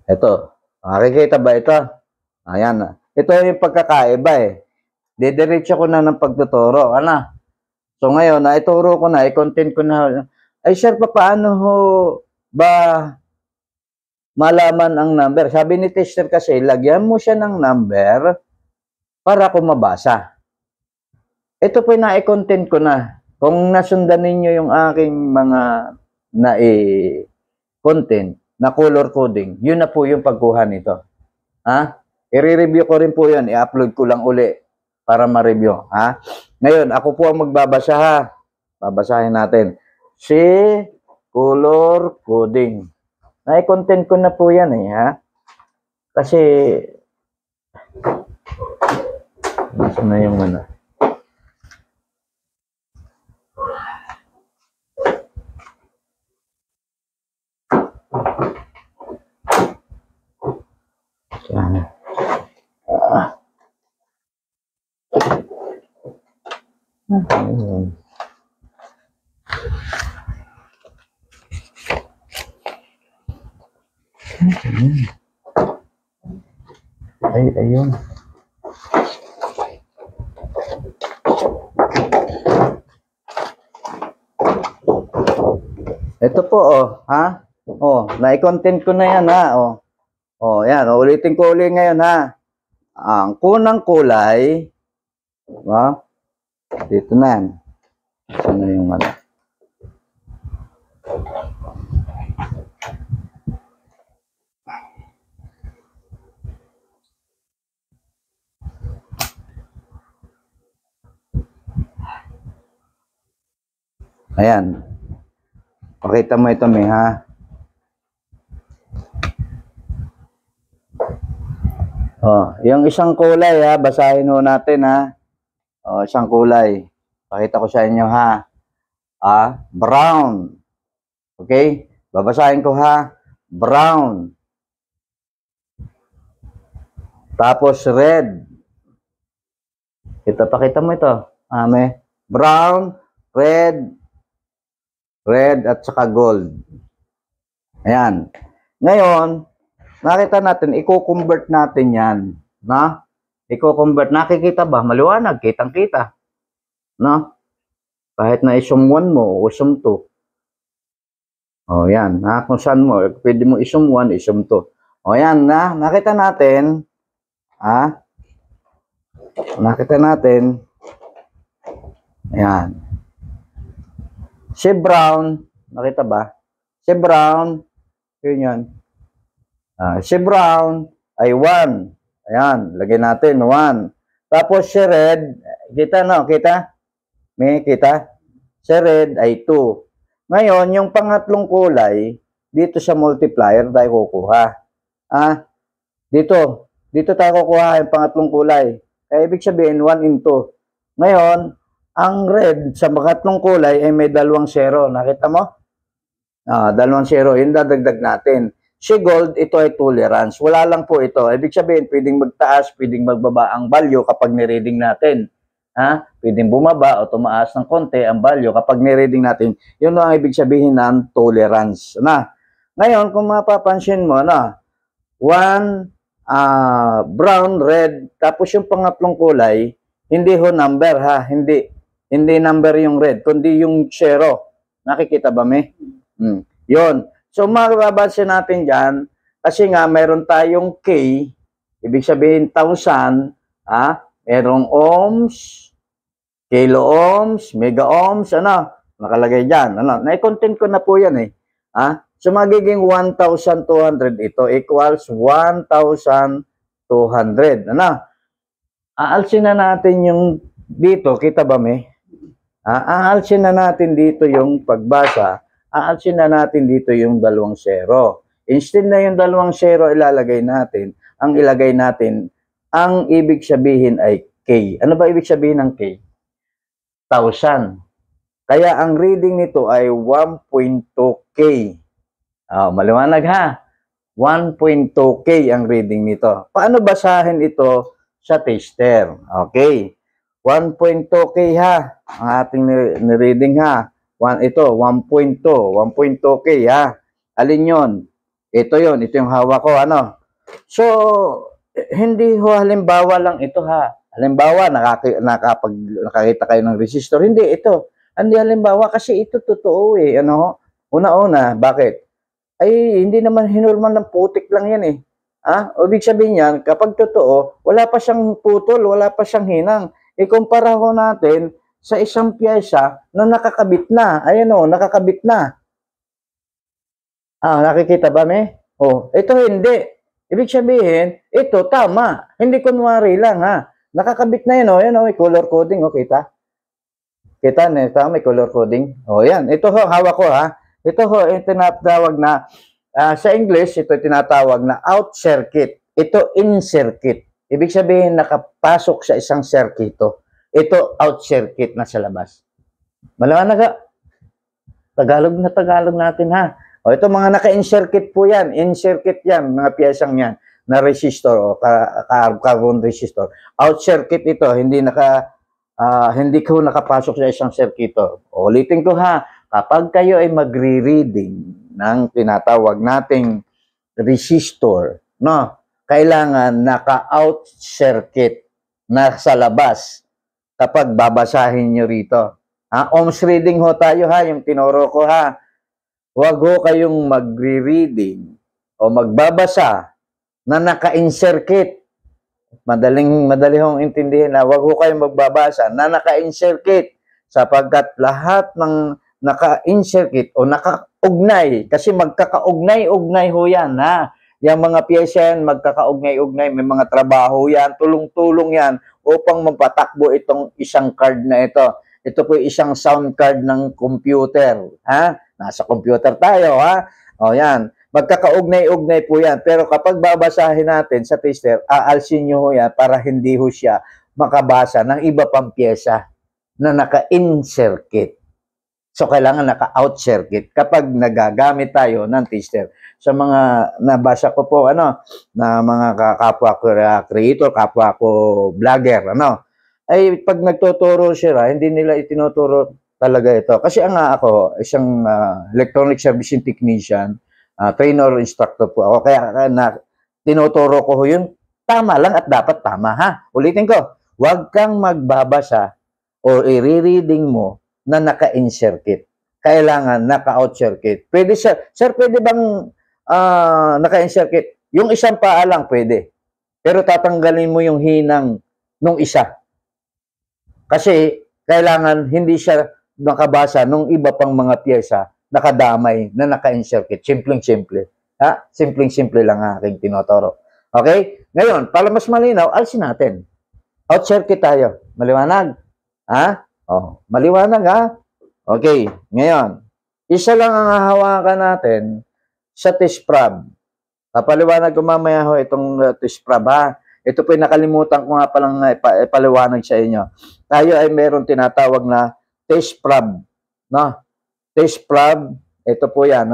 Ito. Makikita ba ito? Ayan. Ito yung pagkakaiba, Didiretso ko na ng pagtuturo. So ngayon, ituro ko na, i-content ko na. Ay sir, paano ho ba malaman ang number? Sabi ni tester kasi, lagyan mo siya ng number para ko mabasa. Ito po na-content ko na. Kung nasundan ninyo yung aking mga content na color coding, yun na po yung pagkuha nito. I-review ko rin po yun. I-upload ko lang uli para ma-review. Ngayon, ako po ang magbabasa, Babasahin natin. Si color coding. Na-content ko na po yan, Kasi, nasa na yung Yan. Ayun. Ito po, na-content ko na yan, yan, ulitin ko ulit ngayon, Ang kunang kulay, dito na yan. Saan na yung Ayan. Pakita mo ito, yung isang kulay, basahin ho natin, O, isang kulay. Pakita ko sa inyo ha. Brown. Okay? Babasahin ko ha. Brown. Tapos red. Pakita mo ito. May brown, red at saka gold. Ayan. Ngayon, nakita natin, i-convert natin yan. Na? I-convert. Nakikita ba? Maliwanag. Kitang-kita. No? Kahit na isum 1 mo o isum 2. O, yan. Kung saan mo, pwede mo isum 1, isum 2. O, yan. Nakita natin. Nakita natin. Ayan. Si Brown, nakita ba? Si Brown, yun yan. Si Brown ay 1. Ayan, lagyan natin 1. Tapos si Red, kita no? Kita? May kita? Si Red ay 2. Ngayon, yung pangatlong kulay, dito sa multiplier tayo kukuha. Dito tayo kukuha yung pangatlong kulay. Kaya ibig sabihin, 1 into. Ngayon, ang red sa pangatlong kulay ay may 2 zero. Nakita mo? 2 zero. Yun dadagdag natin. Si gold, ito ay tolerance. Wala lang po ito. Ibig sabihin, pwedeng magtaas, pwedeng magbaba ang value kapag nireading natin. Pwedeng bumaba o tumaas ng konti ang value kapag nireading natin. Yun ang ibig sabihin ng tolerance. Ngayon, kung mapapansin mo, 1, brown, red, tapos yung pangatlong kulay, hindi ho number hindi number yung red, kundi yung zero. Nakikita ba may? Yun. So mababansin natin dyan, kasi nga mayroon tayong K, ibig sabihin 1,000, merong ohms, kilo ohms, mega ohms, nakalagay dyan. Na-content ko na po yan So, magiging 1,200 ito equals 1,200. Aalsin na natin yung dito, kita ba may? Aalsin na natin dito yung pagbasa. Aalsin na natin dito yung 2 zero. Instead na yung 2 zero ilalagay natin, ang ilagay natin, ang ibig sabihin ay K. Ano ba ibig sabihin ng K? 1,000. Kaya ang reading nito ay 1.2K. Maliwanag 1.2K ang reading nito. Paano basahin ito sa tester? Okay. 1.2K ang ating ni-reading Ito, 1.2. 1.2K Alin yon? Ito yon. Ito yung hawak ko. So, hindi ho halimbawa lang ito Halimbawa, nakakita kayo ng resistor. Hindi, ito. Hindi halimbawa kasi ito totoo Una-una, bakit? Ay, hindi naman hinurman ng putik lang yan Ibig sabihin yan, kapag totoo, wala pa siyang putol, wala pa siyang hinang. Ikumpara ho natin sa isang pyesa na nakakabit na. Ayan nakakabit na. Nakikita ba, may? Ito hindi. Ibig sabihin, ito tama. Hindi kunwari lang, Nakakabit na yan, may color coding, kita? Kita, may color coding. Yan. Ito hawak ko, Ito yung tinatawag na, sa English, ito tinatawag na out circuit. Ito in circuit. Ibig sabihin, nakapasok sa isang circuito. Ito out circuit na sa labas. Maliwanag Tagalog na Tagalog natin ito mga naka-in circuit po yan. In circuit yan, mga piyesang yan na resistor o carbon resistor. Out circuit ito, hindi ko nakapasok sa isang circuito. Ulitin ko kapag kayo ay magre-reading ng tinatawag nating resistor, kailangan naka-out circuit na sa labas kapag babasahin nyo rito. Ohms reading tayo yung tinuro ko Huwag kayong magre-reading o magbabasa na naka-in circuit. Madali hong intindihin huwag kayong magbabasa na naka-in circuit sapagkat lahat ng naka-in circuit o naka-ugnay, kasi magkaka-ugnay-ugnay yan Yung mga piyesa yan, magkaka-ugnay-ugnay, may mga trabaho yan, tulong-tulong yan upang mapatakbo itong isang card na ito. Ito po isang sound card ng computer. Nasa computer tayo, yan. Magkakaugnay-ugnay po yan. Pero kapag babasahin natin sa tester, aalsin nyo yan para hindi siya makabasa ng iba pang pyesa na naka-in circuit. So, kailangan naka-out circuit kapag nagagamit tayo ng tester. Sa mga nabasa ko po, na mga kapwa ko creator, kapwa ko vlogger, ay pag nagtuturo sila, hindi nila itinuturo talaga ito. Kasi ako, isang electronic servicing technician, trainer, instructor po ako. Kaya tinuturo ko yun, tama lang at dapat tama, ha? Ulitin ko, huwag kang magbabasa o i-reading mo na naka-in circuit. Kailangan naka-out circuit. Pwede sir, pwede bang naka-in circuit? Yung isang paa lang pwede. Pero tatanggalin mo yung hinang nung isa. Kasi kailangan hindi siya nakabasa nung iba pang mga pyesa nakadamay na naka-in circuit. Simpleng-simple. Ha? Simpleng-simple lang aking tinotoro. Okay? Ngayon, para mas malinaw, alisin natin. Out circuit tayo. Maliwanag? Ha? Maliwanag, ha? Okay, ngayon, isa lang ang hahawakan natin sa test prob. Papaliwanag ko mamaya itong test prob, ha? Ito po nakalimutan ko nga palang ipaliwanag sa inyo. Tayo ay meron tinatawag na test prob. No? Test prob, ito po yan.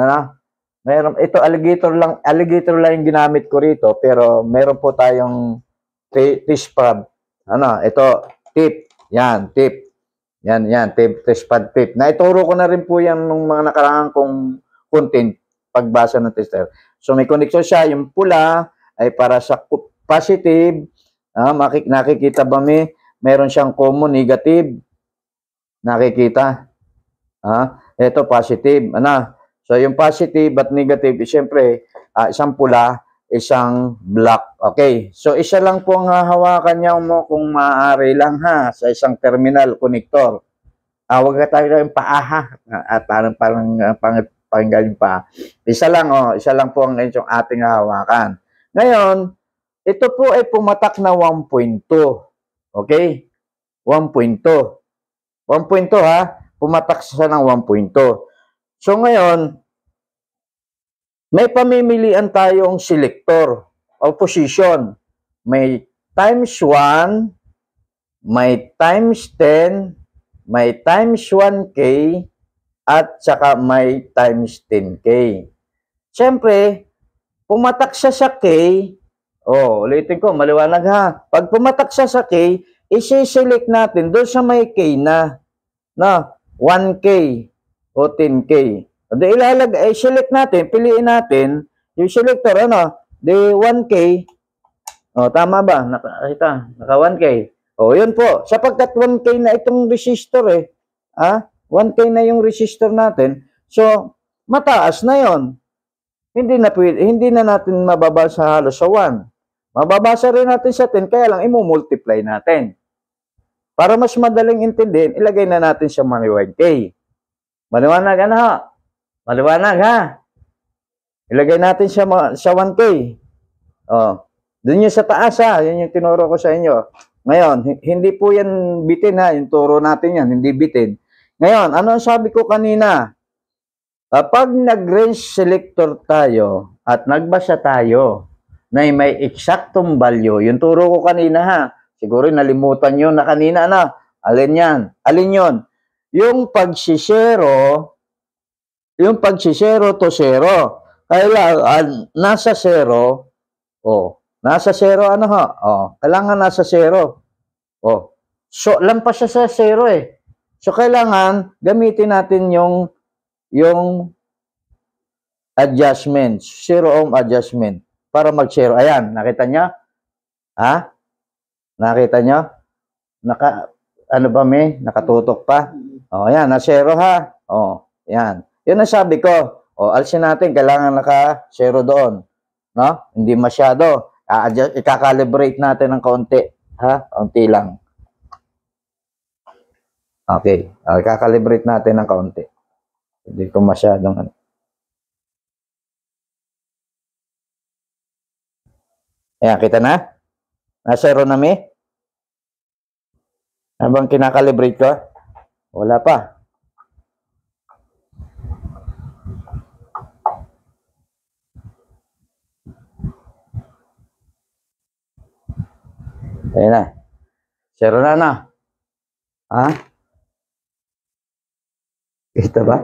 Meron, ito alligator lang yung ginamit ko rito, pero meron po tayong test prob. Ito, tip. Yan, tip. Yan, test pad tip. Naituro ko na rin po yan nung mga nakaraang kong content pagbasa ng tester. So, may connection siya. Yung pula ay para sa positive. Nakikita ba meron siyang common negative. Nakikita. Ito positive. So, yung positive at negative, siyempre, isang pula, isang black. Okay. So, isa lang po ang hahawakan niya mo kung maaari lang, ha, sa isang terminal connector. Huwag ka tayo yung paa, at parang pakinggan yung paa. Isa lang po ang ating hahawakan. Ngayon, ito po ay pumatak na 1.2. Okay? 1.2. 1.2, ha? Pumatak siya ng 1.2. So, ngayon, may pamimilian tayong selector o position. May times 1, may times 10, may times 1K, at saka may times 10K. Siyempre, pumatak siya sa K, ulitin ko, maliwanag, ha. Pag pumatak siya sa K, isi-select natin doon sa may K na 1K o 10K. Select natin, piliin natin yung selector, di 1K. Tama ba? Naka 1K. Yun po. Sapagkat 1K na itong resistor, 1K na yung resistor natin. So, mataas na yon. Hindi na natin mababasa halos sa 1. Mababasa rin natin sa 10, kaya lang i-multiply natin. Para mas madaling intindihin, ilagay na natin sa 1K. Maliwanag, Maliwanag, ha? Ilagay natin sa 1K. Doon yung sa taas, ha? Yan yung tinuro ko sa inyo. Ngayon, hindi po yan bitin, ha? Yung turo natin yan, hindi bitin. Ngayon, ano ang sabi ko kanina? Kapag nag-range selector tayo at nagbasa tayo na may eksaktong value, yung turo ko kanina, ha? Siguro nalimutan nyo na kanina, Alin yan? Alin yon? Yung pagsisero to 0. Kailangan nasa 0. Nasa 0 kailangan nasa 0. So lampas siya sa 0 eh. So kailangan gamitin natin yung adjustment, 0 ohm adjustment para mag-0. Ayan, nakita niyo? Ha? Nakita niyo? Nakatutok pa. Ayan, na 0, ha. Yan. Yun ang sabi ko. Alisin natin, kailangan naka-0 doon. No? Hindi masyado. I-calibrate natin ng kaunti. Ha? Kaunti lang. Okay. I-calibrate natin ng kaunti. Hindi ko masyadong Ayan, kita na? Na-0 na, Habang kinakalibrate ko? Wala pa. Ayan na. Zero na na. Ha? Kita ba?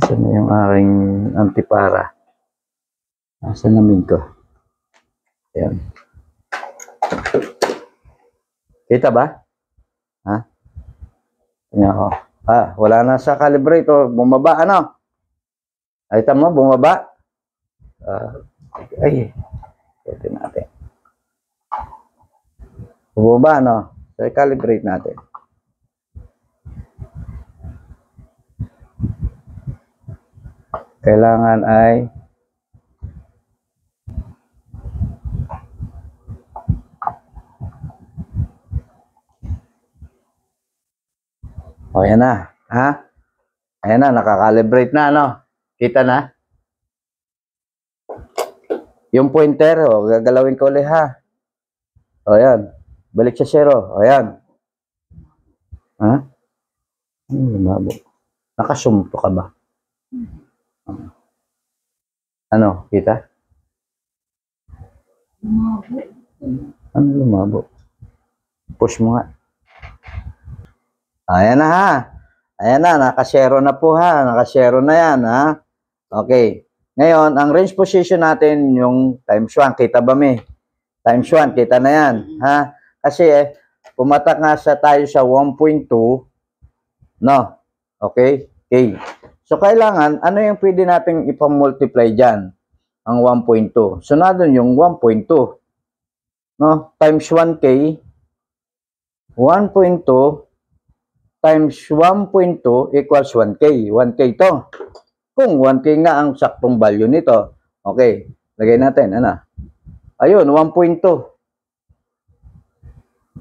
Saan na yung aking antipara? Saan namin ko? Ayan. Kita ba? Ha? Tingnan ko. Wala na sa calibrator. Bumaba, ano? Ay, tama, bumaba. Ay, ito natin. Bumaba, ano? So, i-calibrate natin. Kailangan ay ayan na. Ha? Ayan na, nakakalibrate na, ano? Kita na? Yung pointer, gagalawin ko ulit, ha? Ayan. Balik sa zero. Ayan. Ha? Lumabo. Nakasumpo ka ba? Ano? Kita? Lumabo. Ano lumabo? Push mo nga. Ayan na, ha? Ayan na, nakasero na po, ha? Nakasero na yan, ha? Okay. Ngayon, ang range position natin, yung times 1. Kita ba, may? Times 1, kita na yan, ha? Kasi, pumatak nga tayo sa 1.2, no? Okay? Okay. So, kailangan, ano yung pwede natin ipamultiply dyan? Ang 1.2. So, na doon yung 1.2. No? Times 1K, 1.2 times 1.2 equals 1K. 1K to. Kung 1K nga ang saktong value nito. Okay. Lagay natin. Ano? Ayun, 1.2.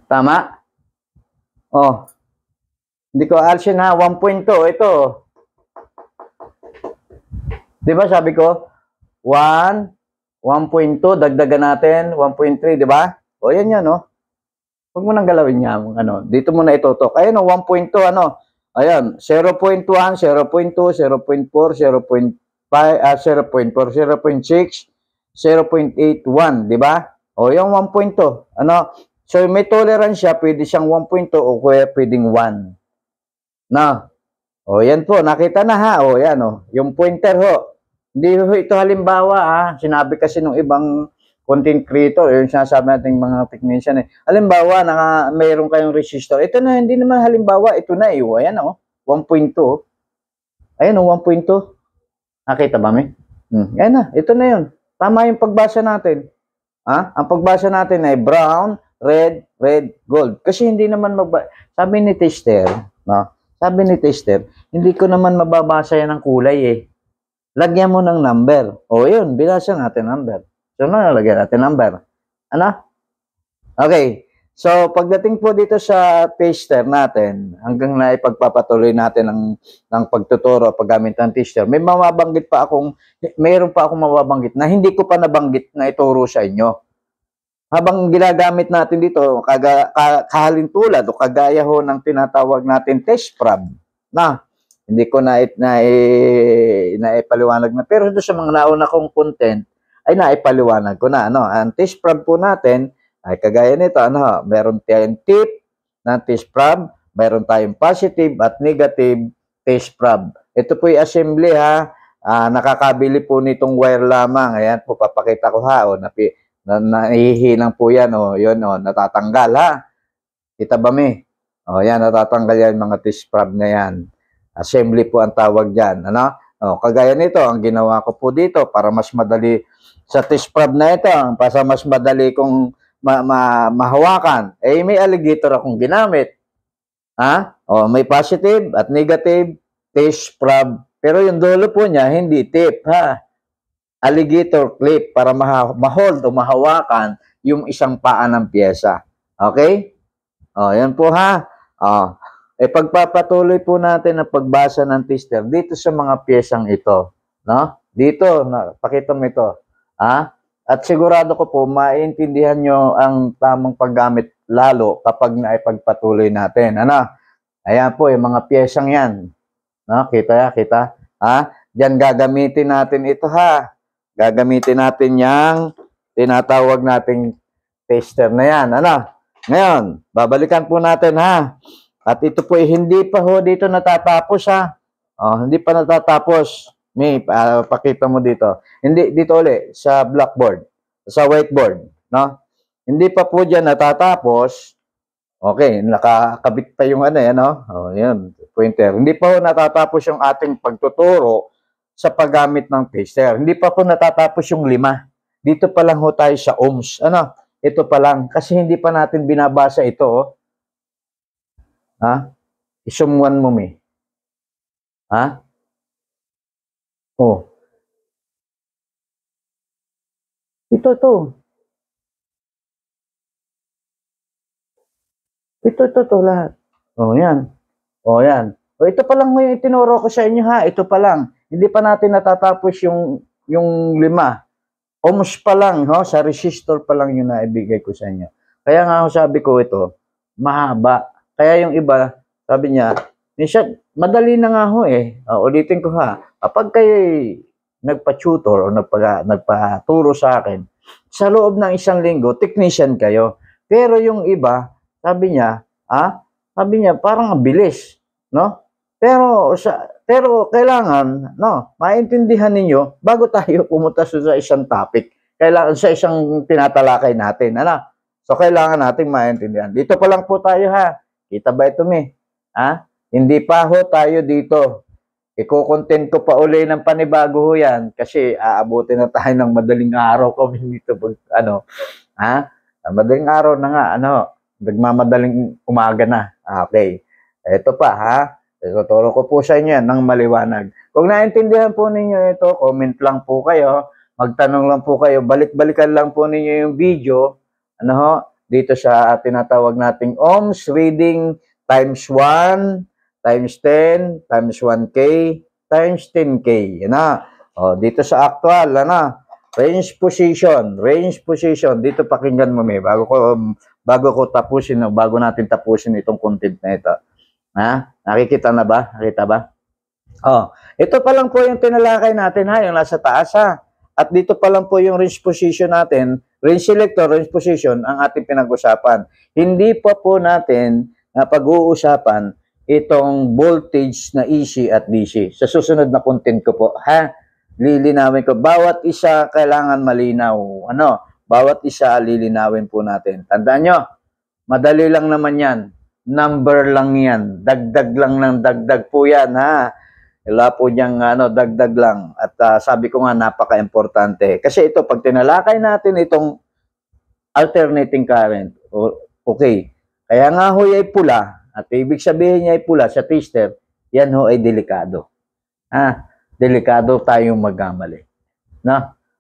Tama? Oh. Hindi ko alsin, ha. 1.2. Ito. Di ba sabi ko? 1, 1.2. Dagdagan natin. 1.3. Di ba? O, yan yan, no? Huwag mo nang galawin niya. Ano, dito mo na itutok. Ayun, 1.2, ano? Ayan, 0.1, 0.2, 0.4, 0.5, 0.4, 0.6, 0.81, di ba? O, yung 1.2. Ano? So, may tolerance siya. Pwede siyang 1.2 o kaya pwedeng 1. Na? O, yan po. Nakita na, ha? O, yan, o. Yung pointer, ho. Hindi ho ito halimbawa, ha? Sinabi kasi nung ibang content creator, yung sinasabi natin mga technician halimbawa, mayroon kayong resistor. Ito na, hindi naman halimbawa, ito na ayan o, 1.2. Ayan o, 1.2. Nakita ba, may? Ayan na, ito na yun. Tama yung pagbasa natin. Ha? Ang pagbasa natin ay brown, red, red, gold. Kasi hindi naman sabi ni tester, no? Sabi ni tester, hindi ko naman mababasa yan ng kulay eh. Lagyan mo ng number. O yun, binasa natin number. So, nalagyan natin number. Ano? Okay. So, pagdating po dito sa tester natin, hanggang na ipagpapatuloy natin ng pagtuturo, paggamit ng tester, mayroon pa akong mababanggit na hindi ko pa nabanggit na ituro sa inyo. Habang ginagamit natin dito, kahalintulad o kagaya ho ng tinatawag natin test prob, na hindi ko na ipaliwanag na. Pero doon sa mga nauna kong content, ay naipaliwanag ko na, ano, ang test prob po natin, ay kagaya nito, ano, meron tayong tip ng test prob, meron tayong positive at negative test prob. Ito po yung assembly, ha, nakakabili po nitong wire lamang, ayan po, papakita ko, ha, o, nahihilang po yan, o, yun, o, natatanggal, ha, kita ba, may? O, yan, natatanggal yan, mga test prob na yan. Assembly po ang tawag dyan, ano? O, kagaya nito, ang ginawa ko po dito, para mas madali, sa test prob na ito, para mas madali kong mahawakan, may alligator akong ginamit. Ha? O, may positive at negative test prob. Pero yung dulo po niya, hindi tip, ha? Alligator clip para ma-hold o mahawakan yung isang paa ng pyesa. Okay? O, yan po, ha? O, pagpapatuloy po natin ang pagbasa ng tester dito sa mga pyesang ito. No? Dito, pakita mo ito. At sigurado ko po, maintindihan nyo ang tamang paggamit lalo kapag naipagpatuloy natin. Ano? Ayan po, yung mga pyesang yan. No? Kita? Diyan gagamitin natin ito, ha? Gagamitin natin yung tinatawag nating tester na yan. Ano? Ngayon, babalikan po natin ha. At ito po hindi pa ho dito natatapos ha. Hindi pa natatapos. May pakita mo dito. Hindi dito uli sa blackboard, sa whiteboard, no? Hindi pa po diyan natatapos. Okay, nakakabit pa yung ano yan, no? Yan, pointer. Hindi pa ho natatapos yung ating pagtuturo sa paggamit ng tester. Hindi pa po natatapos yung 5. Dito pa lang ho tayo sa ohms. Ano? Ito pa lang. Kasi hindi pa natin binabasa ito, oh. Ha? Isumwan mo, me. Ha? Oh. Ito. Ito lahat. Yan. Yan. Ito pa lang mo yung itinuro ko sa inyo, ha. Ito pa lang. Hindi pa natin natatapos yung 5. Ohms pa lang, ho, sa resistor pa lang yung naibigay ko sa inyo. Kaya nga sabi ko ito, mahaba. Kaya yung iba, sabi niya, madali na nga ho eh. Ulitin ko ha. Kapag kayo nagpa-tutor o nagpaturo sa akin, sa loob ng 1 linggo, technician kayo. Pero yung iba, sabi niya parang bilis, no? Pero kailangan, no, maintindihan ninyo bago tayo pumunta sa isang topic. Kailangan sa isang tinatalakay natin, ano? So kailangan nating maintindihan. Dito pa lang po tayo ha. Kita ba ito, me? Hindi pa ho tayo dito. Iko-content ko pa uli ng panibago ho yan kasi aabutin na tayo ng madaling araw kami dito. Madaling araw na nga, nagmamadaling umaga na. Okay. Ito pa, ha? Tuturo ko po sa inyo yan ng maliwanag. Kung naintindihan po ninyo ito, comment lang po kayo. Magtanong lang po kayo. Balik-balikan lang po ninyo yung video. Dito sa tinatawag nating ohms reading times 1, times 10, times 1K, times 10K. Yan na. Dito sa actual, range position. Dito pakinggan mo, may bago ko tapusin, bago natin tapusin itong content na ito. Nakikita na ba? Nakita ba? Ito pa lang po yung tinalakay natin, ha, yung nasa taas, ha. At dito pa lang po yung range position natin, range selector, range position, ang ating pinag-usapan. Hindi pa po natin na pag-uusapan itong voltage na AC at DC. Sa susunod na content ko po, ha? Lilinawin ko. Bawat isa kailangan malinaw. Bawat isa lilinawin po natin. Tandaan nyo, madali lang naman yan. Number lang yan. Dagdag lang ng dagdag po yan, ha? Wala po niyang dagdag lang. At sabi ko nga, napaka-importante. Kasi ito, pag tinalakay natin itong alternating current, okay. Kaya nga ho ay pula, at ibig sabihin niya ay pula sa tester, yan ho ay delikado. Delikado tayong magkamali.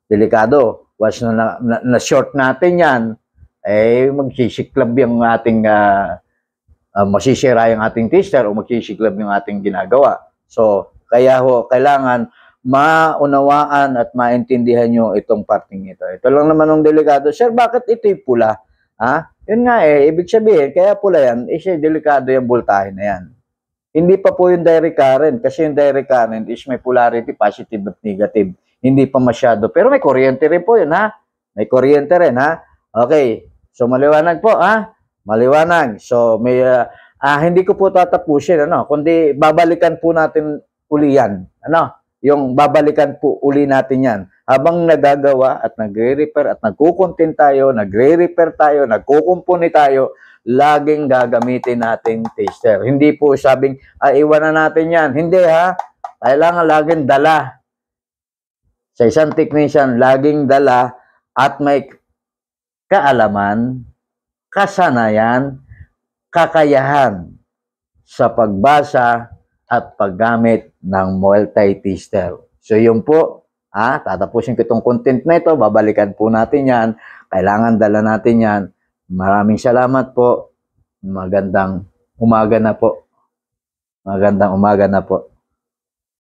Delikado. Once na short natin yan, magsisiklab yung ating, masisira yung ating tester o magsisiklab yung ating ginagawa. So, kaya ho, kailangan maunawaan at maintindihan nyo itong parting ito. Ito lang naman ang delikado. Sir, bakit ito'y pula? Yun nga ibig sabihin, kaya pula yan, delikado yung voltahe na yan. Hindi pa po yung direct current, kasi yung direct current is may polarity, positive at negative. Hindi pa masyado, pero may kuryente rin po yun, ha? May kuryente rin, ha? Okay, so maliwanag po, ha? Maliwanag. So, may, hindi ko po tatapusin, kundi babalikan po natin uli yan. Yung babalikan po uli natin yan. Habang nagagawa at nagre-repair at nagkukontent tayo, nagre-repair tayo, nagkukumpuni tayo, laging gagamitin natin tester. Hindi po sabing, iwanan natin yan. Hindi, ha? Kailangan laging dala. Sa isang technician, laging dala at may kaalaman, kasanayan, kakayahan sa pagbasa at paggamit ng multi-tester. So, yun po, tatapusin ko itong content na ito, babalikan po natin yan, kailangan dala natin yan. Maraming salamat po, magandang umaga na po.